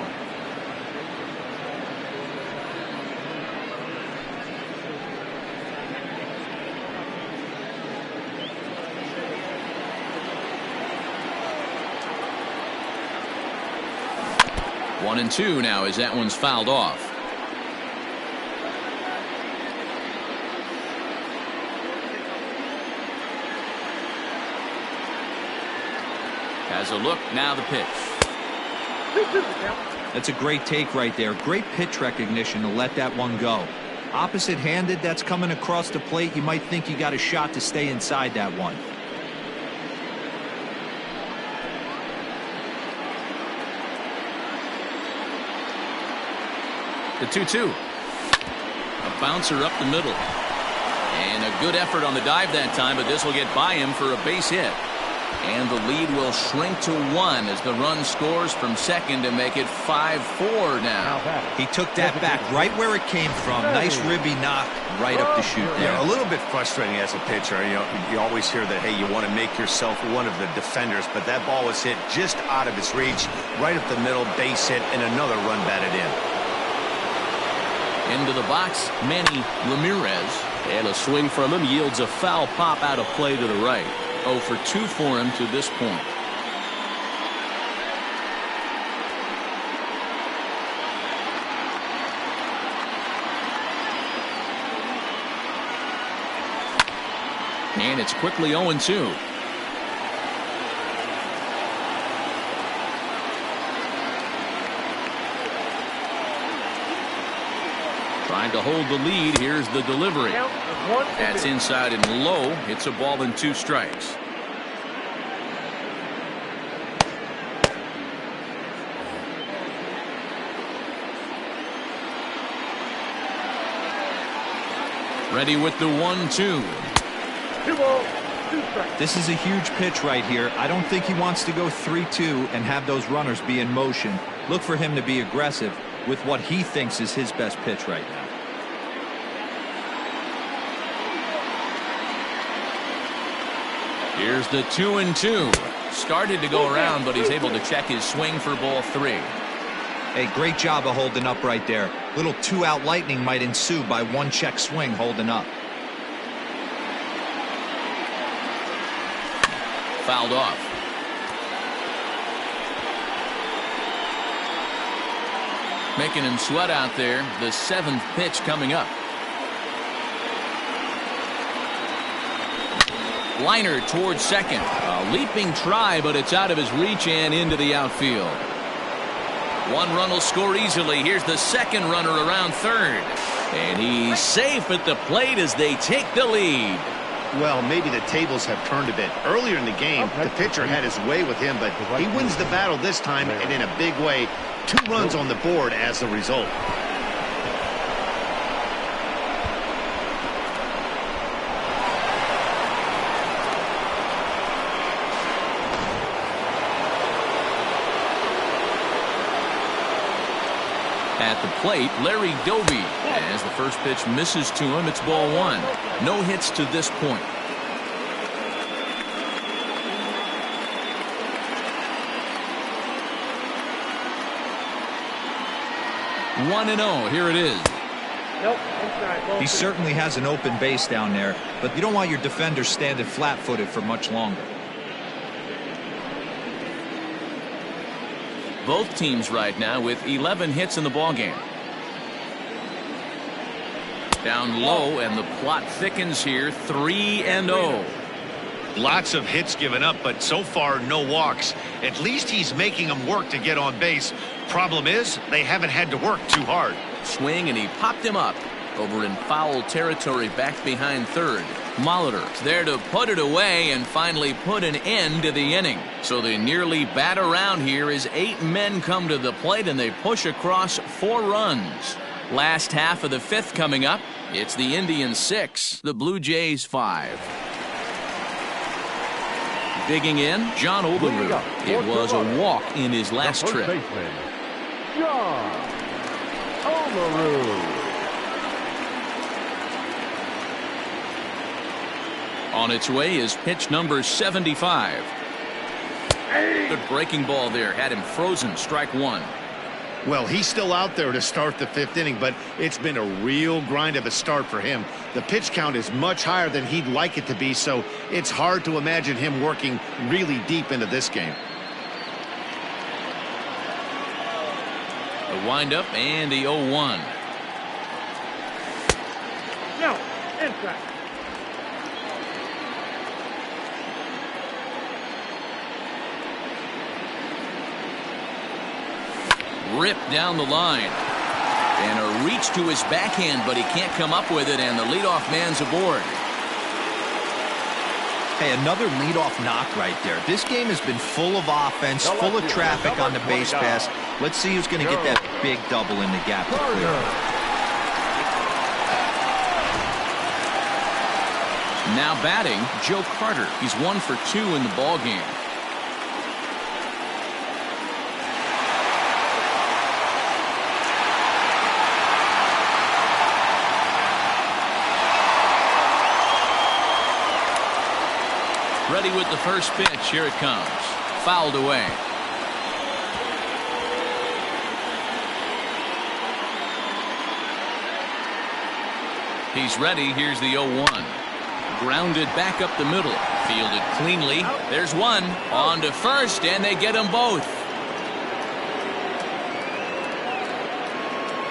One and 2 now as that one's fouled off. Has a look, now the pitch. That's a great take right there. Great pitch recognition to let that one go. Opposite-handed, that's coming across the plate. You might think you got a shot to stay inside that one. The 2-2. A bouncer up the middle. And a good effort on the dive that time, but this will get by him for a base hit. And the lead will shrink to 1 as the run scores from second to make it 5-4 now. He took that back right where it came from. Nice ribby knock right up the chute there. Yeah, a little bit frustrating as a pitcher. You always hear that, hey, you want to make yourself one of the defenders, but that ball was hit just out of his reach, right up the middle, base hit, and another run batted in. Into the box, Manny Ramirez. And a swing from him yields a foul pop out of play to the right. 0 for 2 for him to this point. And it's quickly 0-2. Trying to hold the lead. Here's the delivery. That's inside and low. It's a ball and 2 strikes. Ready with the 1-2. 2 balls, 2 strikes. This is a huge pitch right here. I don't think he wants to go 3-2 and have those runners be in motion. Look for him to be aggressive with what he thinks is his best pitch right now. Here's the 2-2. Started to go around, but he's able to check his swing for ball 3. Hey, great job of holding up right there. Little 2-out lightning might ensue by 1 check swing holding up. fouled off. Making him sweat out there. The 7th pitch coming up. Liner towards second. A leaping try, but it's out of his reach and into the outfield. 1 run will score easily. Here's the second runner around third. And he's safe at the plate as they take the lead. Well, maybe the tables have turned a bit. Earlier in the game, the pitcher had his way with him, but he wins the battle this time, and in a big way. 2 runs on the board as the result. At the plate, Larry Doby. As the first pitch misses to him, it's ball 1. No hits to this point. 1-0. Here it is. Nope, inside. He certainly has an open base down there, but you don't want your defender standing flat-footed for much longer. Both teams right now with 11 hits in the ballgame. Down low, and the plot thickens here. 3-0. Lots of hits given up, but so far no walks. At least he's making them work to get on base. Problem is, they haven't had to work too hard. Swing, and he popped him up. Over in foul territory back behind third. Molitor's there to put it away and finally put an end to the inning. So they nearly bat around here as 8 men come to the plate and they push across 4 runs. Last half of the 5th coming up. It's the Indians 6, the Blue Jays 5. Digging in, John Overroot. It was a walk in his last trip. John Overroot. On its way is pitch number 75. Good breaking ball there. Had him frozen. Strike 1. Well, he's still out there to start the 5th inning, but it's been a real grind of a start for him. The pitch count is much higher than he'd like it to be, so it's hard to imagine him working really deep into this game. The windup and the 0-1. No, inside. Ripped down the line. And a reach to his backhand, but he can't come up with it, and the leadoff man's aboard. Hey, another leadoff knock right there. This game has been full of offense, full of traffic on the base pass. Let's see who's going to get that big double in the gap to clear. Now batting, Joe Carter. He's 1 for 2 in the ball game. Ready with the first pitch. Here it comes. Fouled away. He's ready. Here's the 0-1. Grounded back up the middle. Fielded cleanly. There's one. On to first, and they get them both.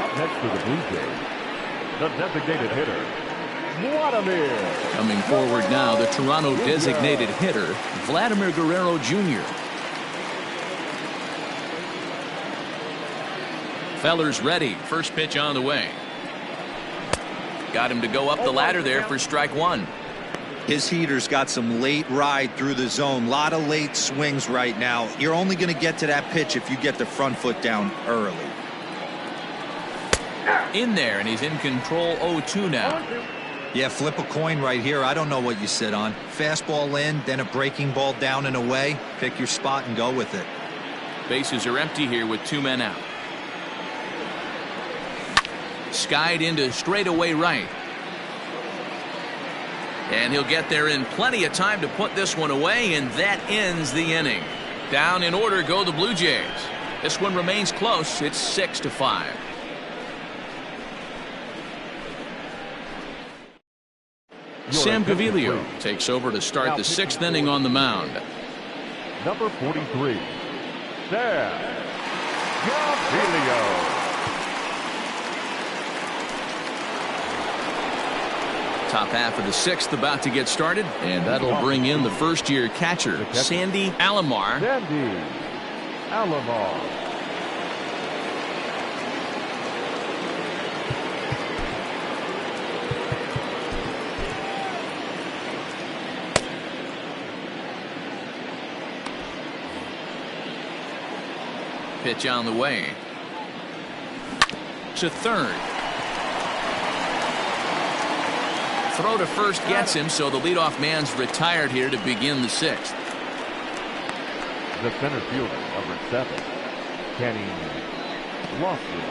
Up next for the Blue Jays, the designated hitter, Vladimir. Coming forward now, the Toronto designated hitter, Vladimir Guerrero Jr. Feller's ready. First pitch on the way. Got him to go up the ladder there for strike 1. His heater's got some late ride through the zone. A lot of late swings right now. You're only going to get to that pitch if you get the front foot down early. In there, and he's in control. 0-2 now. Yeah, flip a coin right here. I don't know what you sit on. Fastball in, then a breaking ball down and away. Pick your spot and go with it. Bases are empty here with 2 men out. Skied into straightaway right. And he'll get there in plenty of time to put this one away, and that ends the inning. Down in order go the Blue Jays. This one remains close. It's 6-5. Sam Gaviglio takes over to start the 6th inning on the mound. Number 43, Sam Gavilio. Top half of the sixth about to get started, and that'll bring in the first-year catcher, Sandy Alomar. Sandy Alomar. Pitch on the way. To third. Throw to first gets him, so the leadoff man's retired here to begin the sixth. The center fielder, number 7, Kenny Lofton.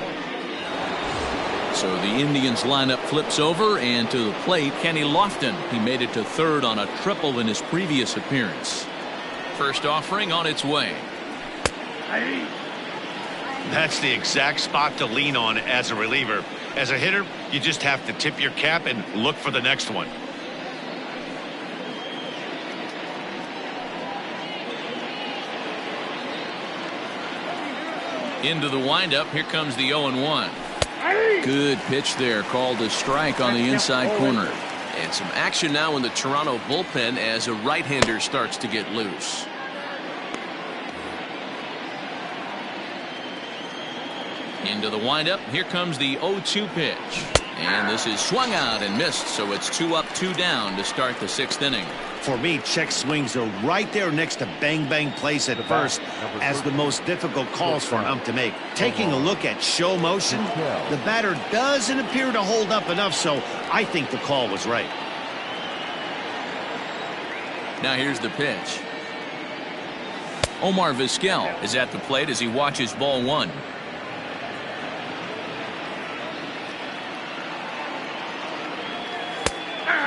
So the Indians lineup flips over, and to the plate, Kenny Lofton. He made it to third on a triple in his previous appearance. First offering on its way. That's the exact spot to lean on as a reliever. As a hitter, you just have to tip your cap and look for the next one. Into the windup. Here comes the 0-1. Good pitch there, called a strike on the inside corner. And some action now in the Toronto bullpen as a right-hander starts to get loose. Into the windup. Here comes the 0-2 pitch. And this is swung out and missed, so it's 2 up, 2 down to start the sixth inning. For me, check swings are right there next to bang plays at first as the most difficult calls for an ump to make. Taking a look at show motion, the batter doesn't appear to hold up enough, so I think the call was right. Now here's the pitch. Omar Vizquel is at the plate as he watches ball one.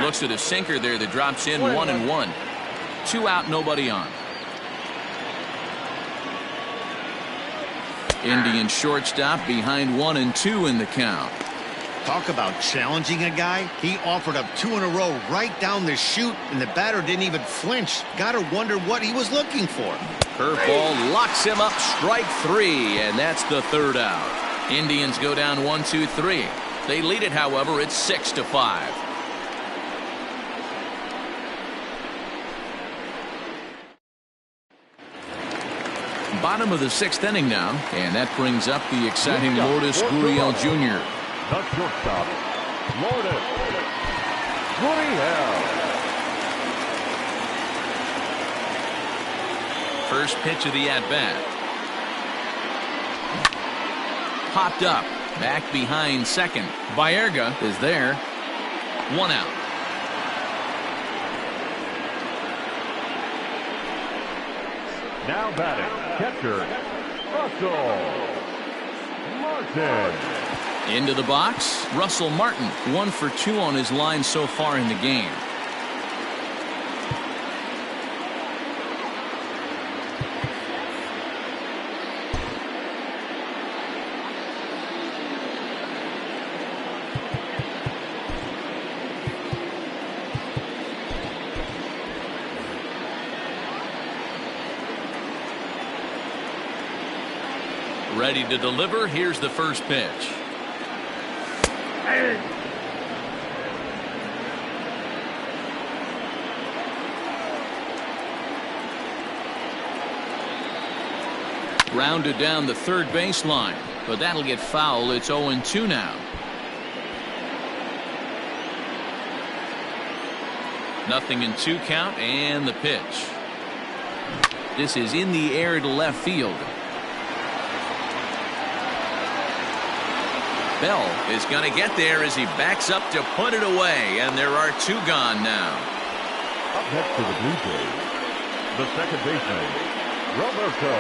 Looks at a sinker there that drops in 1-1. 2 out, nobody on. Indian shortstop behind 1-2 in the count. Talk about challenging a guy. He offered up 2 in a row right down the chute, and the batter didn't even flinch. Gotta wonder what he was looking for. Curveball locks him up, strike 3, and that's the third out. Indians go down 1-2-3. They lead it, however. It's 6-5. Bottom of the sixth inning now, and that brings up the exciting Lourdes Gurriel Jr. The shortstop, Lourdes Gurriel. First pitch of the at-bat. Popped up, back behind second. Baerga is there. 1 out. Now batting, catcher, Russell Martin. Into the box, Russell Martin, 1 for 2 on his line so far in the game. Ready to deliver. Here's the first pitch. Rounded down the third baseline, but that'll get foul. It's 0-2 now. Nothing in 2 count, and the pitch. This is in the air to left field. Bell is going to get there as he backs up to put it away, and there are 2 gone now. Up next to the Blue Jays, the second baseman, Roberto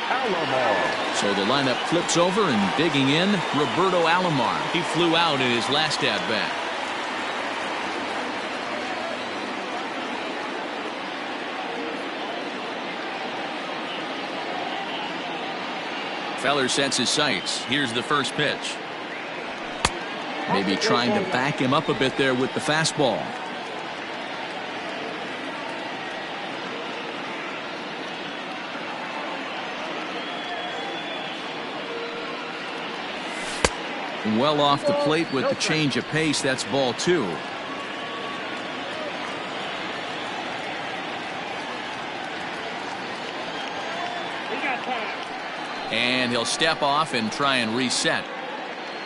Alomar. So the lineup flips over, and digging in, Roberto Alomar. He flew out in his last at-bat. Feller sets his sights. Here's the first pitch. Maybe trying to back him up a bit there with the fastball. Well off the plate with the change of pace. That's ball 2. And he'll step off and try and reset.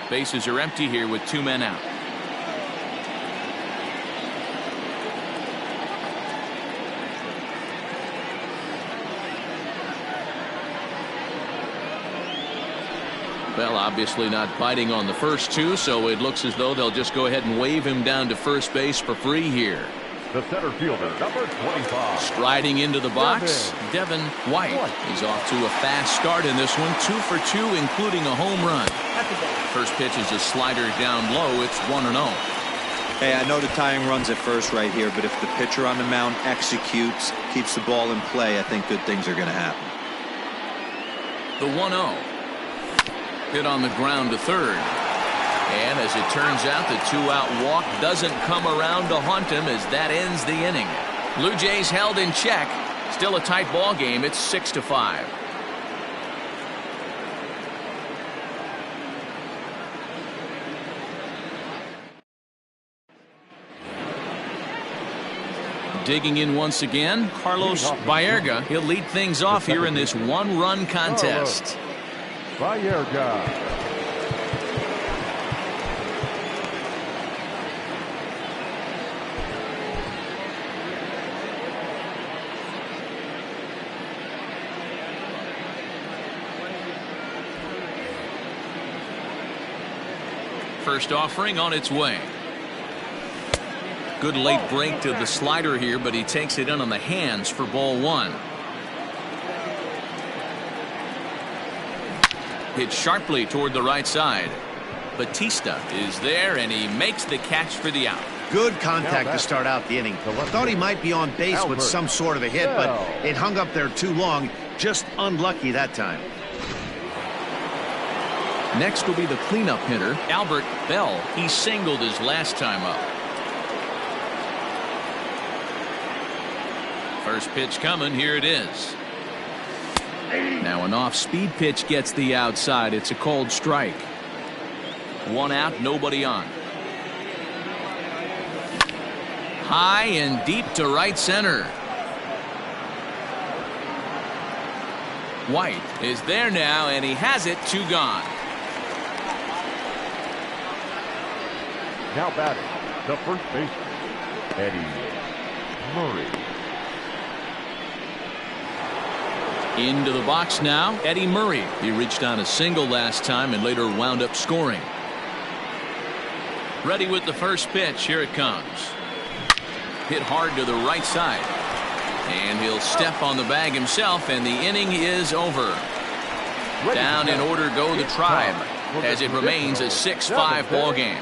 Bases are empty here with 2 men out. Well, obviously not biting on the first 2, so it looks as though they'll just go ahead and wave him down to first base for free here. The center fielder, number 25. Striding into the box, Devin White. He's off to a fast start in this one. 2 for 2, including a home run. First pitch is a slider down low. It's 1-0. Hey, I know the tying run's at first right here, but if the pitcher on the mound executes, keeps the ball in play, I think good things are going to happen. The 1-0. Hit on the ground to third. And as it turns out, the 2-out walk doesn't come around to haunt him as that ends the inning. Blue Jays held in check. Still a tight ball game. It's 6-5. Digging in once again, Carlos Baerga. He'll lead things off here in this one-run contest. Baerga. First offering on its way. Good late break to the slider here, but he takes it in on the hands for ball 1. Hit sharply toward the right side. Batista is there, and he makes the catch for the out. Good contact to start out the inning. Thought he might be on base with some sort of a hit, but it hung up there too long. Just unlucky that time. Next will be the cleanup hitter, Albert Bell. He singled his last time up. First pitch coming. Here it is. Now an off-speed pitch gets the outside. It's a cold strike. 1 out, nobody on. High and deep to right center. White is there now, and he has it. 2 gone. Now batting, the first baseman, Eddie Murray. Into the box now, Eddie Murray. He reached on a single last time and later wound up scoring. Ready with the first pitch. Here it comes. Hit hard to the right side. And he'll step on the bag himself, and the inning is over. Down in order go the Tribe, as it remains a 6-5 ball game.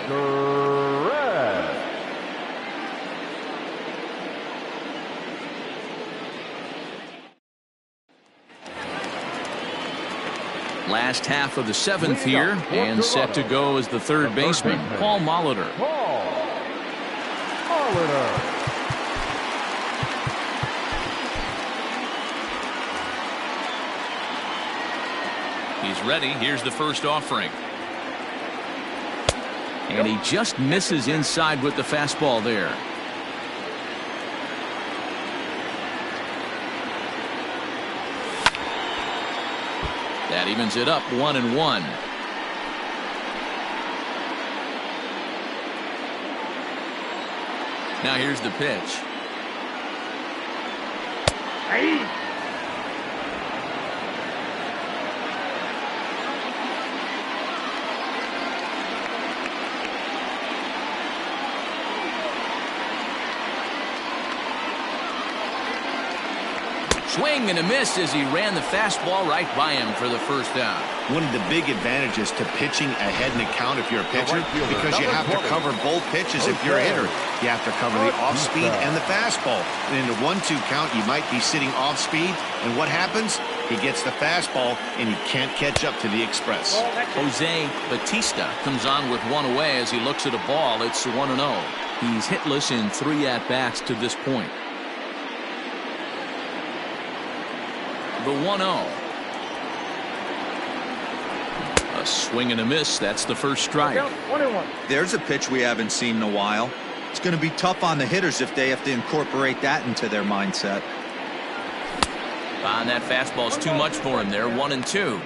Last half of the 7th here, and set to go as the third baseman, Paul Molitor. He's ready. Here's the first offering. And he just misses inside with the fastball there. That evens it up 1-1. Now here's the pitch. Swing and a miss as he ran the fastball right by him for the first down. One of the big advantages to pitching ahead in the count if you're a pitcher, because you have to cover both pitches if you're a hitter. You have to cover the off-speed and the fastball. And in the 1-2 count, you might be sitting off-speed, and what happens? He gets the fastball, and he can't catch up to the express. Jose Batista comes on with one away as he looks at a ball. It's 1-0. He's hitless in 3 at-bats to this point. The 1-0. A Swing and a miss. That's the first strike. Count 21. There's a pitch we haven't seen in a while. It's going to be tough on the hitters if they have to incorporate that into their mindset. That fastball's too much for him there. 1-2.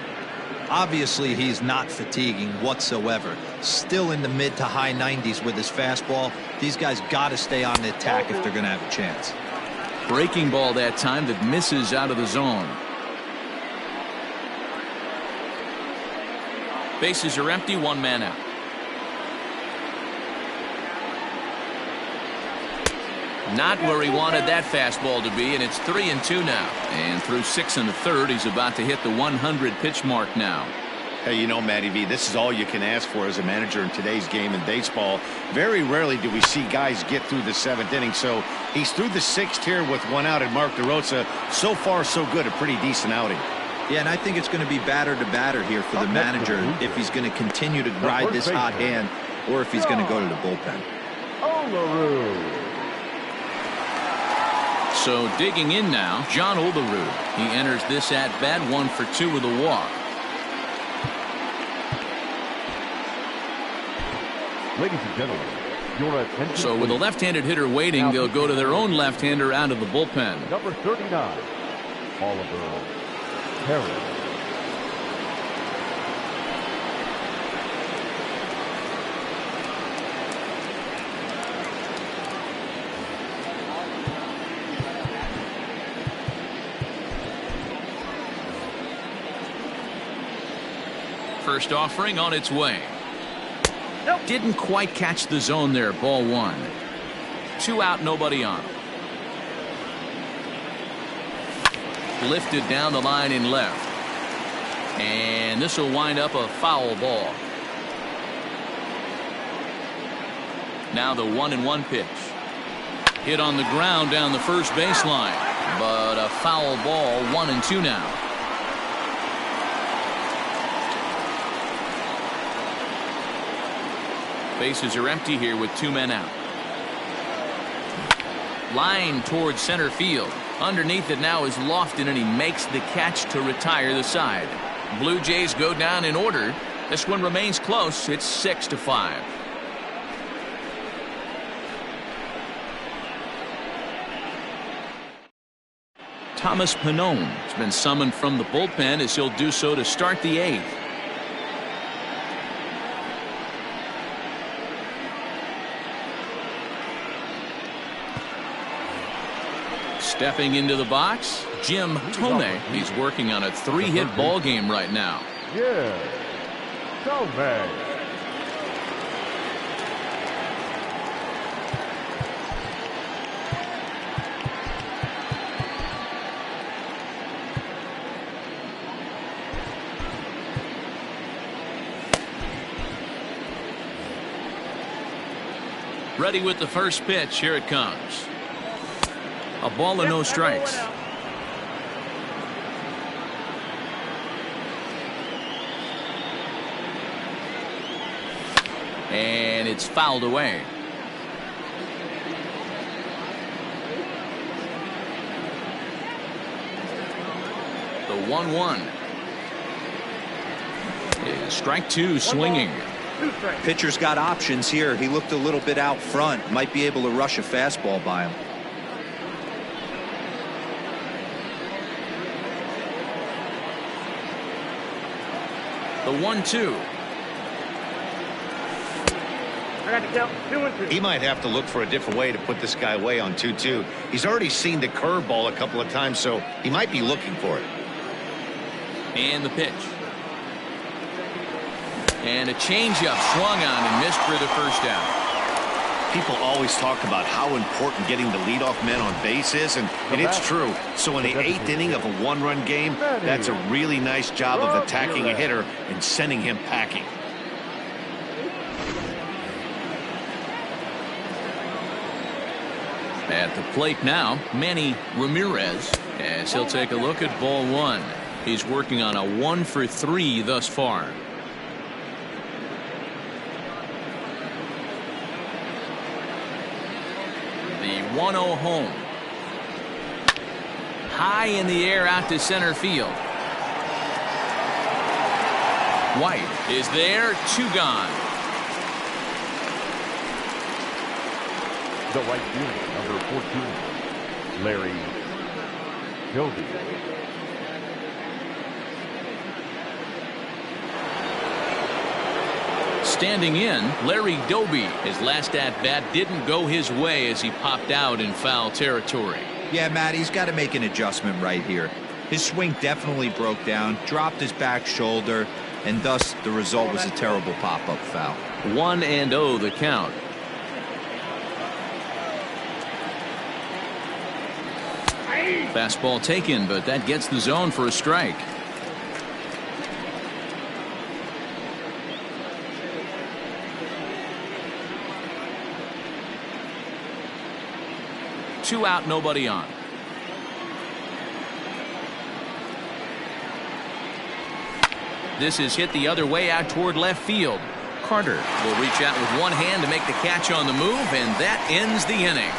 Obviously, he's not fatiguing whatsoever. Still in the mid to high 90s with his fastball. These guys got to stay on the attack if they're going to have a chance. Breaking ball that time that misses out of the zone. Bases are empty. One man out. Not where he wanted that fastball to be, and it's 3-2 now. And through 6 1/3, he's about to hit the 100 pitch mark now. Hey, you know, Matty V, this is all you can ask for as a manager in today's game in baseball. Very rarely do we see guys get through the 7th inning. So he's through the 6th here with 1 out, and Mark DeRosa, so far so good, a pretty decent outing. Yeah, and I think it's going to be batter to batter here for the manager if he's going to continue to ride this hot hand or if he's going to go to the bullpen. Olerud. So digging in now, John Olerud. He enters this at bat 1 for 2 with a walk. Ladies and gentlemen, your attention. So with a left-handed hitter waiting, they'll go to their own left-hander out of the bullpen. Number 39, Oliver Harris. First offering on its way. Nope. Didn't quite catch the zone there. Ball 1. 2 out, nobody on. Lifted down the line in left. And this will wind up a foul ball. Now the 1-1 pitch. Hit on the ground down the first baseline. But a foul ball. 1-2 now. Bases are empty here with 2 men out. Line towards center field. Underneath it now is Lofton, and he makes the catch to retire the side. Blue Jays go down in order. This one remains close. It's 6-5. Thomas Pannone has been summoned from the bullpen as he'll do so to start the 8th. Stepping into the box, Jim Thome. He's working on a 3-hit ball game right now. Yeah, Thome. Ready with the first pitch. Here it comes. A ball and no strikes. And it's fouled away. The 1-1. Strike 2 swinging. Pitcher's got options here. He looked a little bit out front. Might be able to rush a fastball by him. The 1-2. I got to count 2-2. He might have to look for a different way to put this guy away on 2-2. He's already seen the curveball a couple of times, so he might be looking for it. And the pitch. And a changeup swung on and missed for the first out. People always talk about how important getting the leadoff man on base is, and it's true. So in the 8th inning of a 1-run game, that's a really nice job of attacking a hitter and sending him packing. At the plate now, Manny Ramirez, as he'll take a look at ball 1. He's working on a 1 for 3 thus far. The 1-0 home. High in the air out to center field. White is there, 2 gone. The right fielder, number 14, Larry Gilby. Standing in, Larry Doby. His last at-bat didn't go his way as he popped out in foul territory. Yeah, Matt, he's got to make an adjustment right here. His swing definitely broke down, dropped his back shoulder, and thus the result was a terrible pop-up foul. 1-0 the count. Fastball taken, but that gets the zone for a strike. Two out, nobody on. This is hit the other way out toward left field. Carter will reach out with one hand to make the catch on the move, and that ends the inning.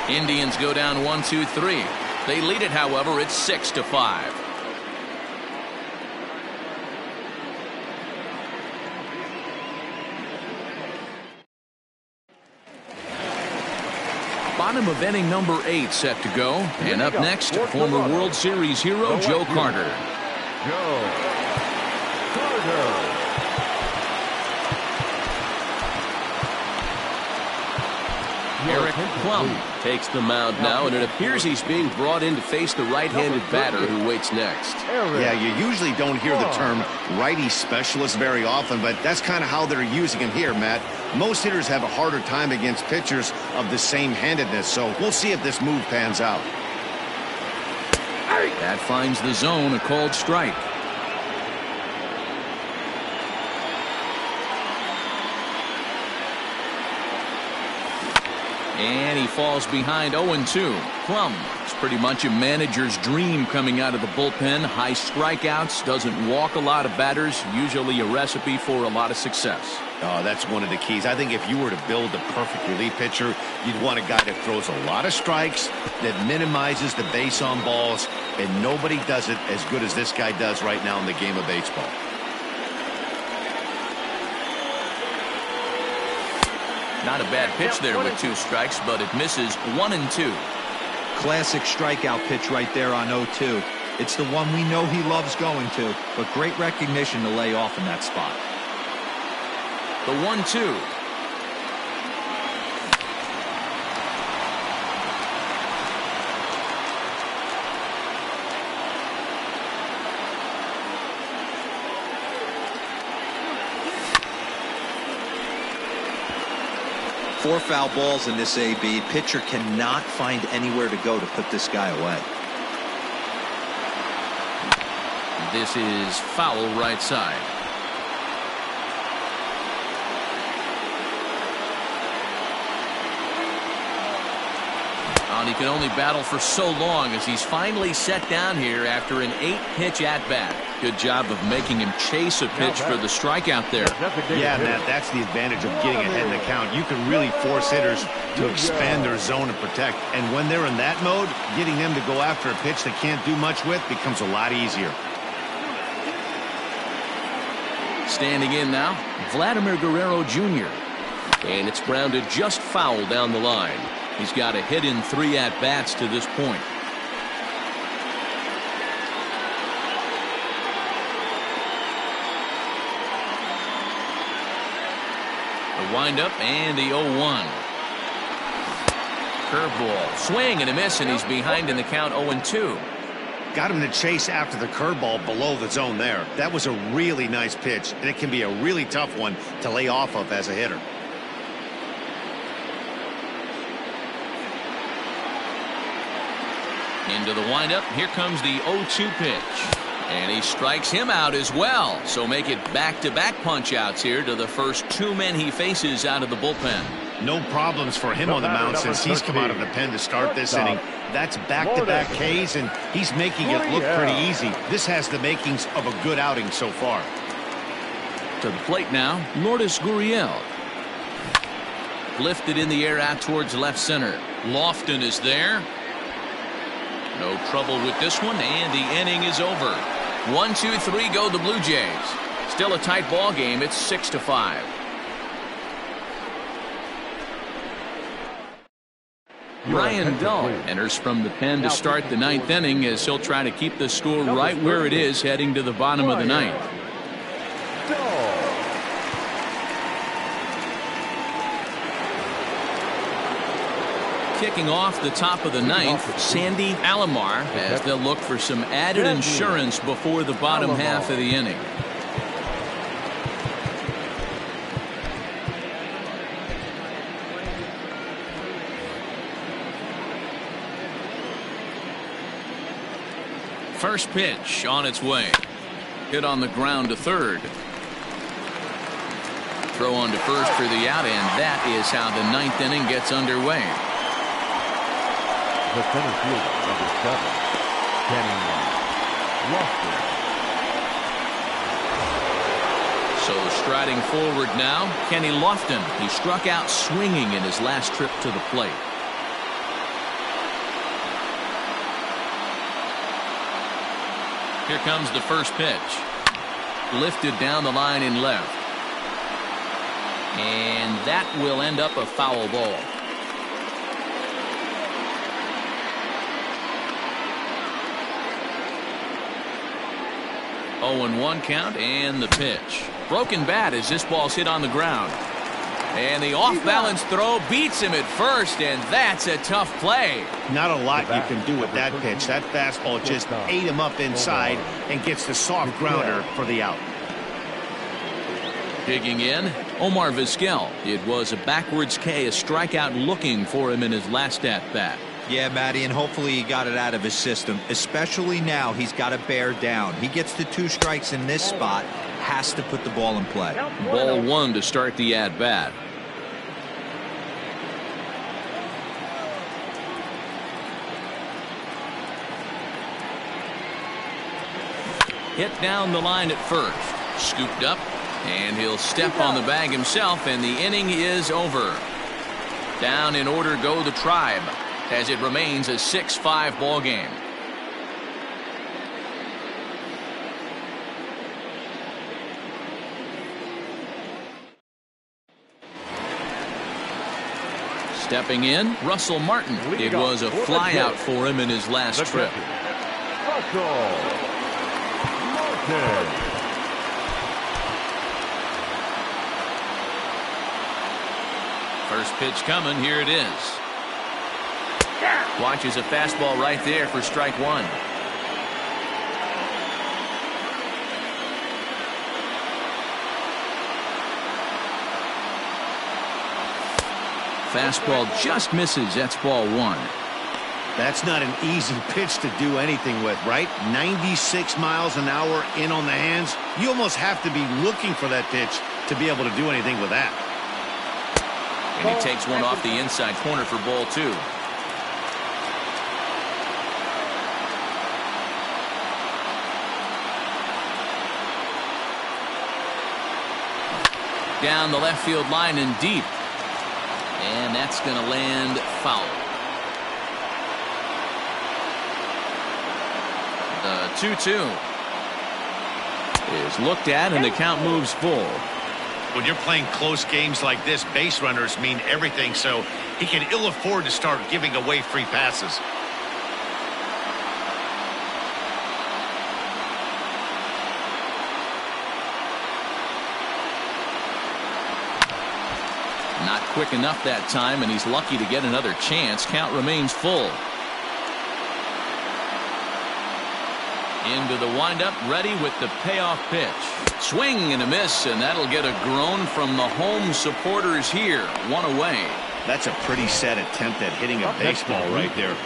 Indians go down 1-2-3. They lead it, however, it's 6-5. Bottom of inning number 8 set to go. And up next, former World Series hero Joe Carter. Joe Carter. Eric Plum takes the mound now, and it appears he's being brought in to face the right-handed batter who waits next. Yeah, you usually don't hear the term righty specialist very often, but that's kind of how they're using him here, Matt. Most hitters have a harder time against pitchers of the same handedness, so we'll see if this move pans out. That finds the zone, a called strike. And he falls behind 0-2. Plum is pretty much a manager's dream coming out of the bullpen. High strikeouts, doesn't walk a lot of batters, usually a recipe for a lot of success. Oh, that's one of the keys. I think if you were to build a perfect relief pitcher, you'd want a guy that throws a lot of strikes, that minimizes the base on balls, and nobody does it as good as this guy does right now in the game of baseball. Not a bad pitch there with 2 strikes, but it misses 1-2. Classic strikeout pitch right there on 0-2. It's the one we know he loves going to, but great recognition to lay off in that spot. The 1-2. Four foul balls in this AB. Pitcher cannot find anywhere to go to put this guy away. This is foul right side. And he can only battle for so long as he's finally set down here after an 8-pitch at-bat. Good job of making him chase a pitch for the strikeout there. Yeah, Matt, that's the advantage of getting ahead in the count. You can really force hitters to expand their zone and protect. And when they're in that mode, getting them to go after a pitch they can't do much with becomes a lot easier. Standing in now, Vladimir Guerrero Jr. And it's grounded just foul down the line. He's got a hit in 3 at-bats to this point. The windup and the 0-1. Curveball, swing and a miss, and he's behind in the count 0-2. Got him to chase after the curveball below the zone there. That was a really nice pitch, and it can be a really tough one to lay off of as a hitter. Into the windup. Here comes the 0-2 pitch. And he strikes him out as well. So make it back-to-back punch-outs here to the first 2 men he faces out of the bullpen. No problems for him on the mound since he's come out of the pen to start this inning. That's back-to-back Ks, and he's making it look pretty easy. This has the makings of a good outing so far. To the plate now, Lourdes Gurriel. Lifted in the air out towards left center. Lofton is there. No trouble with this one, and the inning is over. 1-2-3 go the Blue Jays. Still a tight ball game. It's 6-5. Ryan Dull enters from the pen to start the ninth inning as he'll try to keep the score right where it is heading to the bottom of the ninth. Kicking off the top of the ninth, Sandy Alomar, as they'll look for some added insurance before the bottom half of the inning. First pitch on its way. Hit on the ground to third. Throw on to first for the out, and that is how the ninth inning gets underway. The center fielder, number 7, Kenny Lofton. So striding forward now, Kenny Lofton. He struck out swinging in his last trip to the plate. Here comes the first pitch. Lifted down the line in left. And that will end up a foul ball. 0-1 count, and the pitch. Broken bat as this ball's hit on the ground. And the off-balance throw beats him at first, and that's a tough play. Not a lot you can do with that pitch. That fastball just ate him up inside and gets the soft grounder for the out. Digging in, Omar Vizquel. It was a backwards K, a strikeout looking for him in his last at-bat. Yeah, Matty, and hopefully he got it out of his system, especially now he's got to bear down. He gets the 2 strikes in this spot, has to put the ball in play. Ball 1 to start the at-bat. Hit down the line at first. Scooped up, and he'll step on the bag himself, and the inning is over. Down in order go the Tribe, as it remains a 6-5 ball game. Stepping in, Russell Martin. It was a flyout for him in his last trip. Russell Martin. First pitch coming. Here it is. Watches a fastball right there for strike 1. Fastball just misses. That's ball 1. That's not an easy pitch to do anything with, right? 96 miles an hour in on the hands. You almost have to be looking for that pitch to be able to do anything with that. And he takes one off the inside corner for ball 2. Down the left field line and deep. And that's going to land foul. The 2-2 is looked at, and the count moves full. When you're playing close games like this, base runners mean everything, so he can ill afford to start giving away free passes. Not quick enough that time, and he's lucky to get another chance. Count remains full. Into the windup, ready with the payoff pitch. Swing and a miss, and that'll get a groan from the home supporters here. 1 away. That's a pretty sad attempt at hitting a baseball right there.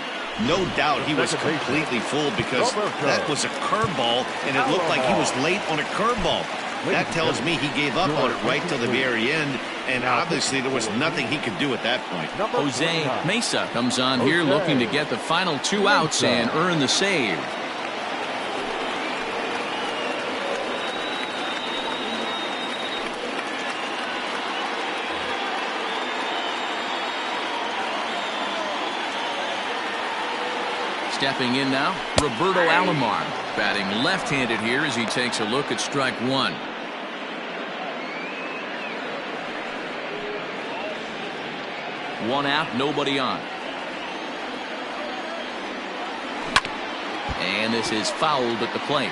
No doubt he was completely fooled because that was a curveball, and it looked like he was late on a curveball. That tells me he gave up on it right till the very end, and obviously there was nothing he could do at that point. Jose Mesa comes on here looking to get the final 2 outs and earn the save. Stepping in now, Roberto Alomar, batting left-handed here as he takes a look at strike 1. One out, nobody on. And this is fouled at the plate.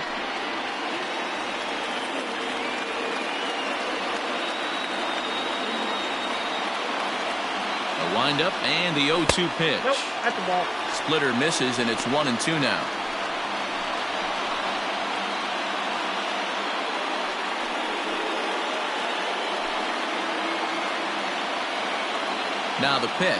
A windup and the 0-2 pitch. Nope, that's the ball. Splitter misses, and it's 1-2 now. Now the pitch.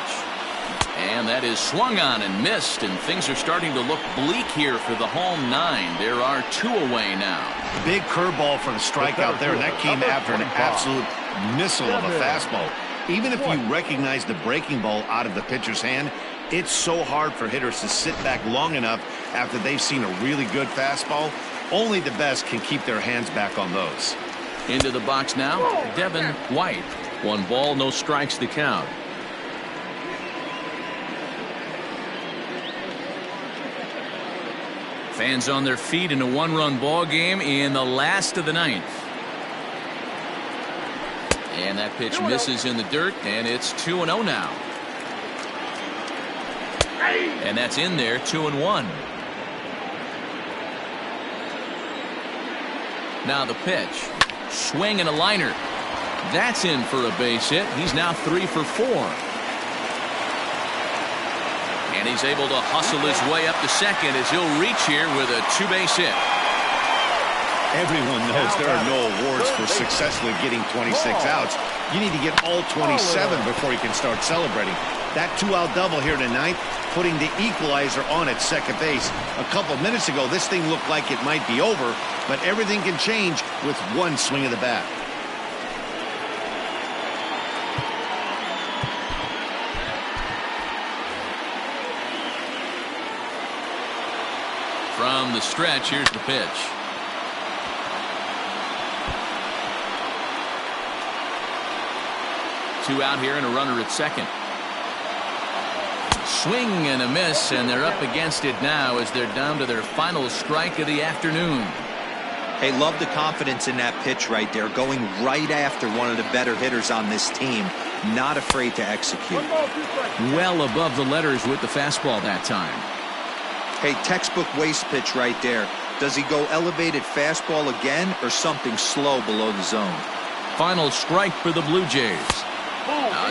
And that is swung on and missed, and things are starting to look bleak here for the home 9. There are 2 away now. Big curveball for the strikeout there, and that came after an absolute missile of a fastball. Even if you recognize the breaking ball out of the pitcher's hand, it's so hard for hitters to sit back long enough after they've seen a really good fastball. Only the best can keep their hands back on those. Into the box now, Devin White. 1 ball, no strikes to count. Fans on their feet in a 1-run ball game in the last of the 9th. And that pitch misses in the dirt, and it's 2-0 now. And that's in there, 2-1. Now the pitch. Swing and a liner. That's in for a base hit. He's now 3 for 4. And he's able to hustle his way up to second as he'll reach here with a 2-base hit. Everyone knows there are no awards for successfully getting 26 outs. You need to get all 27 before you can start celebrating. That 2-out double here tonight, putting the equalizer on at second base. A couple minutes ago, this thing looked like it might be over, but everything can change with one swing of the bat. From the stretch, here's the pitch. Two out here and a runner at second. Swing and a miss, and they're up against it now as they're down to their final strike of the afternoon. Hey, love the confidence in that pitch right there, going right after one of the better hitters on this team. Not afraid to execute. Well above the letters with the fastball that time. Hey, textbook waste pitch right there. Does he go elevated fastball again or something slow below the zone? Final strike for the Blue Jays.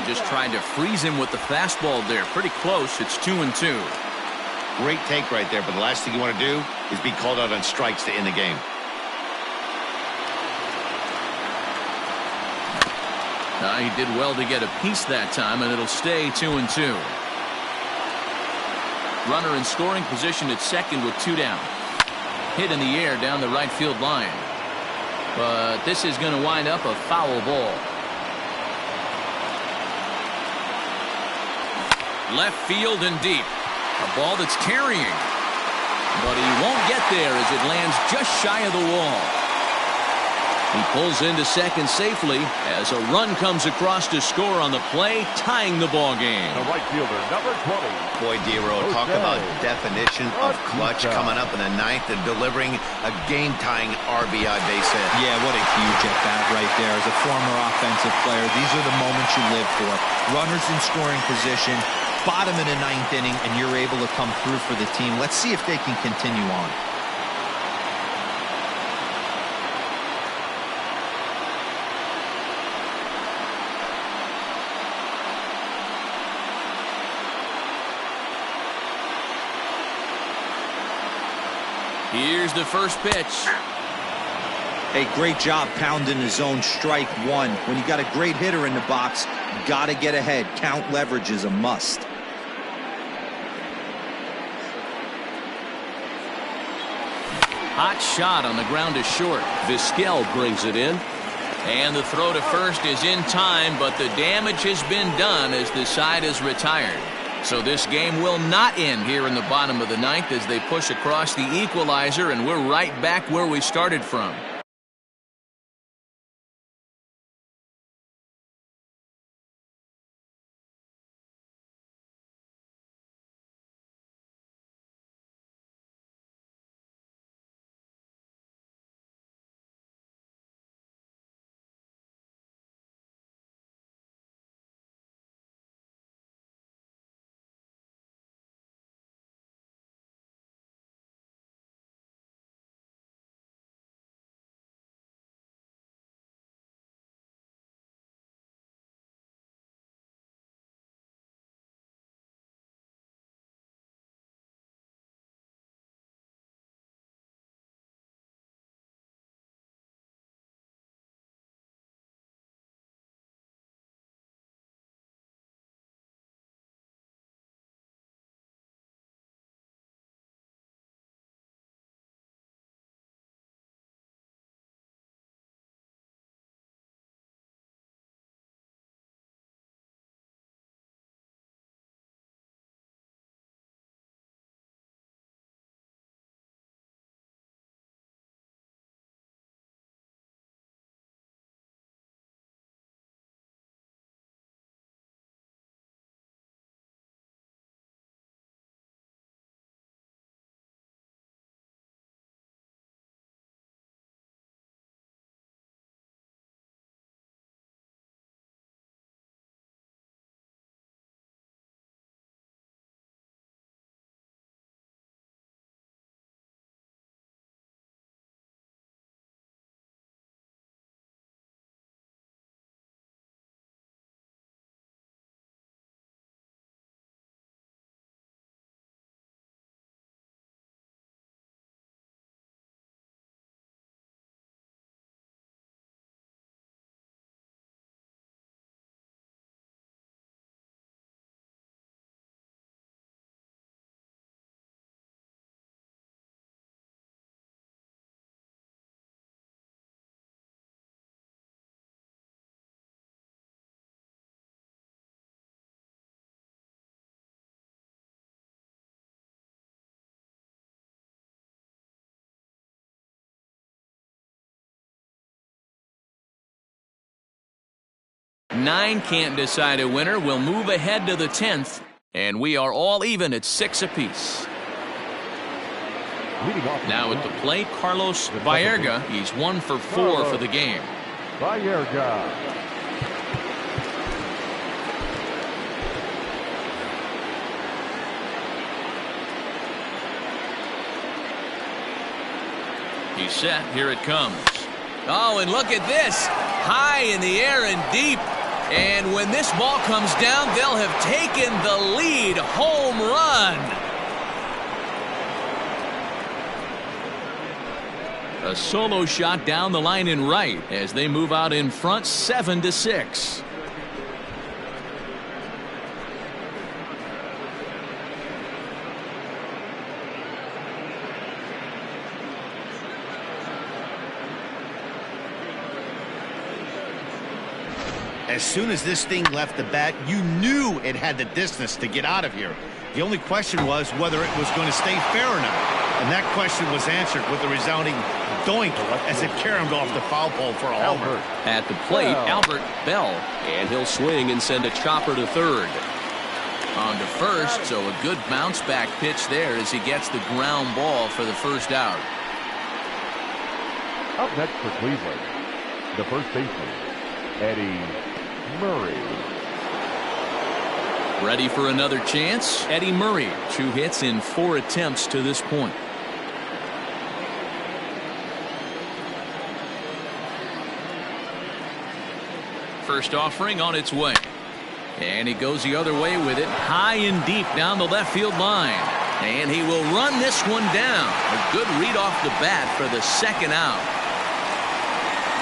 Just trying to freeze him with the fastball there. Pretty close. It's 2-2. Great take right there, but the last thing you want to do is be called out on strikes to end the game. He did well to get a piece that time, and it'll stay 2-2. Runner in scoring position at second with 2 down. Hit in the air down the right field line. But this is going to wind up a foul ball. Left field and deep. A ball that's carrying. But he won't get there as it lands just shy of the wall. He pulls into second safely as a run comes across to score on the play, tying the ball game. The right fielder, number 20. Boy, D-Row, talk about definition of clutch coming up in the 9th and delivering a game-tying RBI base hit. Yeah, what a huge at-bat right there. As a former offensive player, these are the moments you live for. Runners in scoring position, bottom of the 9th inning, and you're able to come through for the team. Let's see if they can continue on. Here's the first pitch. Hey, great job pounding the zone. Strike 1. When you got a great hitter in the box, got to get ahead. Count leverage is a must. Hot shot on the ground is short. Vizquel brings it in. And the throw to first is in time, but the damage has been done as the side is retired. So this game will not end here in the bottom of the 9th as they push across the equalizer, and we're right back where we started from. 9 can't decide a winner. We'll move ahead to the 10th, and we are all even at 6 apiece. Now at the plate, Carlos Baerga. He's 1 for 4 for the game. Baerga. He's set. Here it comes. Oh, and look at this. High in the air and deep. And when this ball comes down, they'll have taken the lead. Home run. A solo shot down the line in right as they move out in front 7-6. As soon as this thing left the bat, you knew it had the distance to get out of here. The only question was whether it was going to stay fair or not. And that question was answered with a resounding doink as it caromed off the foul pole for a homer. At the plate, Albert Bell. And he'll swing and send a chopper to third. On to first, so a good bounce back pitch there as he gets the ground ball for the first out. Up next for Cleveland, the first baseman, Eddie Murray. Ready for another chance? Eddie Murray, 2 hits in 4 attempts to this point. First offering on its way. And he goes the other way with it, high and deep down the left field line. And he will run this one down. A good read off the bat for the second out.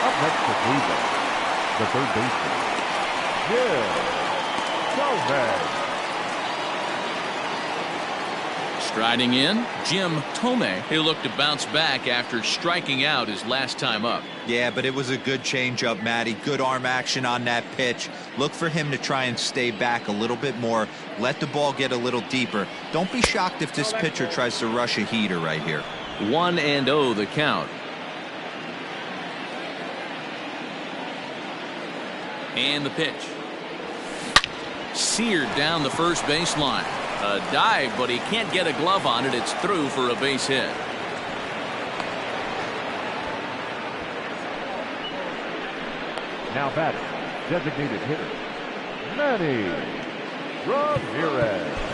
Up next for Cleveland, the third baseman, Jim Thome. Striding in, Jim Thome. He'll look to bounce back after striking out his last time up. Yeah, but it was a good changeup, Matty. Good arm action on that pitch. Look for him to try and stay back a little bit more. Let the ball get a little deeper. Don't be shocked if this pitcher tries to rush a heater right here. 1-0 the count. And the pitch. Seared down the first baseline. A dive, but he can't get a glove on it. It's through for a base hit. Now batting, designated hitter, Manny Ramirez.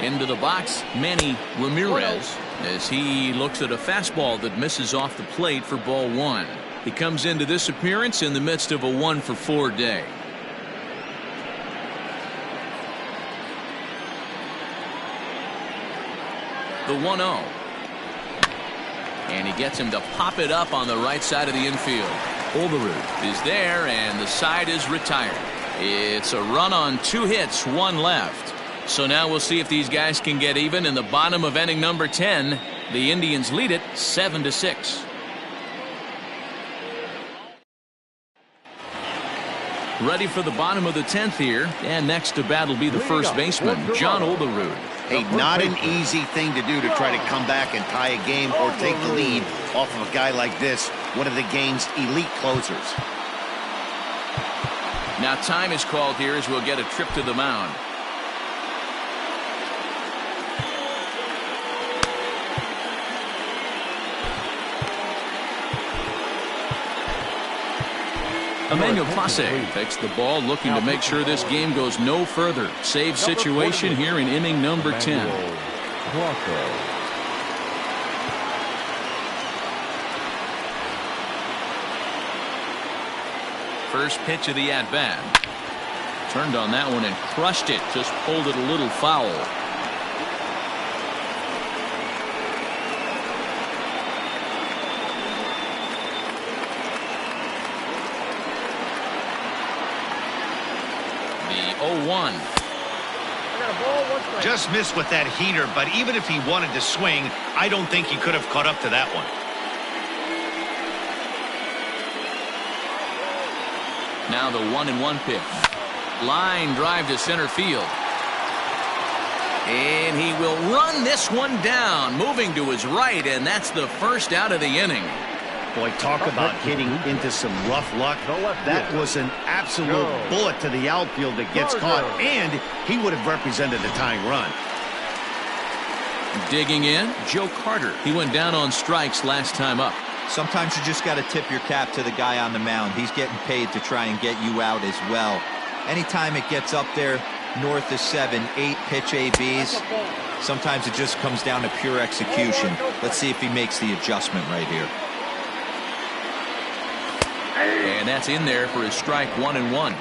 Into the box, Manny Ramirez, as he looks at a fastball that misses off the plate for ball 1. He comes into this appearance in the midst of a 1-for-4 day. The 1-0. And he gets him to pop it up on the right side of the infield. Olerud is there, and the side is retired. It's a run on 2 hits, 1 left. So now we'll see if these guys can get even in the bottom of inning number 10. The Indians lead it 7-6. Ready for the bottom of the 10th here. And next to bat will be the first baseman, John Olerud. Hey, not an easy thing to do to try to come back and tie a game or take the lead off of a guy like this, one of the game's elite closers. Now time is called here as we'll get a trip to the mound. Emmanuel Clase takes the ball, looking to make sure this game goes no further. Save situation here in inning number 10. First pitch of the at-bat. Turned on that one and crushed it. Just pulled it a little foul. The 0-1. Just missed with that heater, but even if he wanted to swing, I don't think he could have caught up to that one. Now the 1-1 pitch. Line drive to center field. And he will run this one down, moving to his right, and that's the first out of the inning. Boy, talk about hitting into some rough luck. That was an absolute bullet to the outfield that gets caught, and he would have represented a tying run. Digging in, Joe Carter. He went down on strikes last time up. Sometimes you just got to tip your cap to the guy on the mound. He's getting paid to try and get you out as well. Anytime it gets up there north of 7, 8 pitch ABs, sometimes it just comes down to pure execution. Let's see if he makes the adjustment right here. And that's in there for his strike 1-1.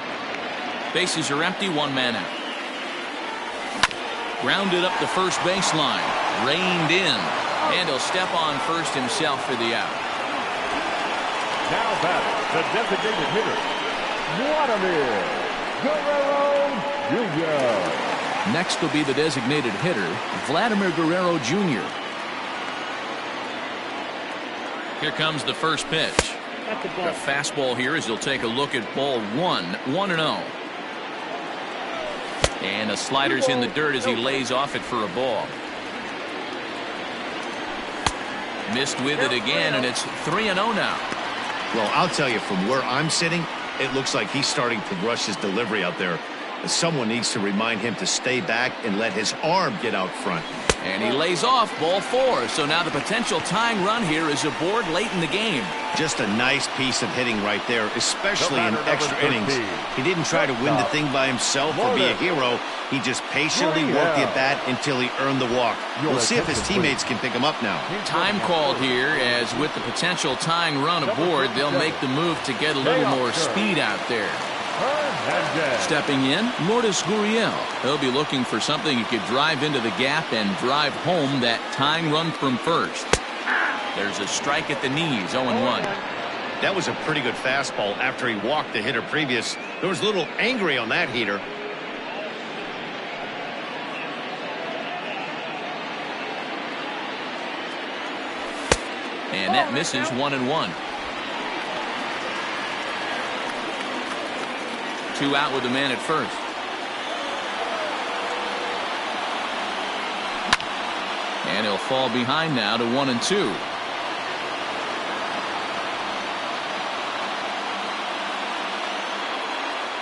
Bases are empty, 1 man out. Grounded up the first baseline. Reined in. And he'll step on first himself for the out. Now batting, the designated hitter, Vladimir Guerrero Jr. Next will be the designated hitter, Vladimir Guerrero Jr. Here comes the first pitch. The fastball here as he'll take a look at ball 1, 1-0. And a slider's in the dirt as he lays off it for a ball. Missed with it again, and it's 3-0 now. Well, I'll tell you, from where I'm sitting, it looks like he's starting to rush his delivery out there. Someone needs to remind him to stay back and let his arm get out front. And he lays off ball 4. So now the potential tying run here is aboard late in the game. Just a nice piece of hitting right there, especially in extra innings. He didn't try to win the thing by himself or be a hero. He just patiently worked the at-bat until he earned the walk. We'll see if his teammates can pick him up now. Time called here, as with the potential tying run aboard, they'll make the move to get a little more speed out there. Stepping in, Lourdes Gurriel. He'll be looking for something he could drive into the gap and drive home that tying run from first. There's a strike at the knees, 0-1. That was a pretty good fastball after he walked the hitter previous. There was a little angry on that heater. And that misses, 1-1. 2 out with a man at first. And he'll fall behind now to 1-2.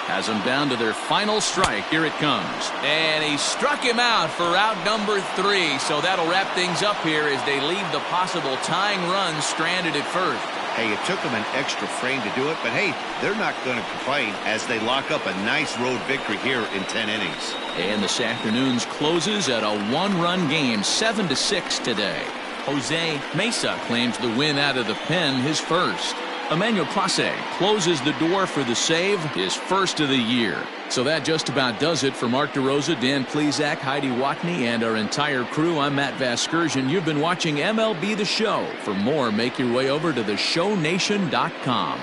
Has them down to their final strike. Here it comes. And he struck him out for out number 3. So that'll wrap things up here as they leave the possible tying run stranded at first. Hey, it took them an extra frame to do it, but hey, they're not going to complain as they lock up a nice road victory here in 10 innings. And this afternoon's closes at a 1-run game, 7-6 today. Jose Mesa claims the win out of the pen, his first. Emmanuel Clase closes the door for the save, his first of the year. So that just about does it for Mark DeRosa, Dan Plesac, Heidi Watney, and our entire crew. I'm Matt Vasgersian. You've been watching MLB The Show. For more, make your way over to theshownation.com.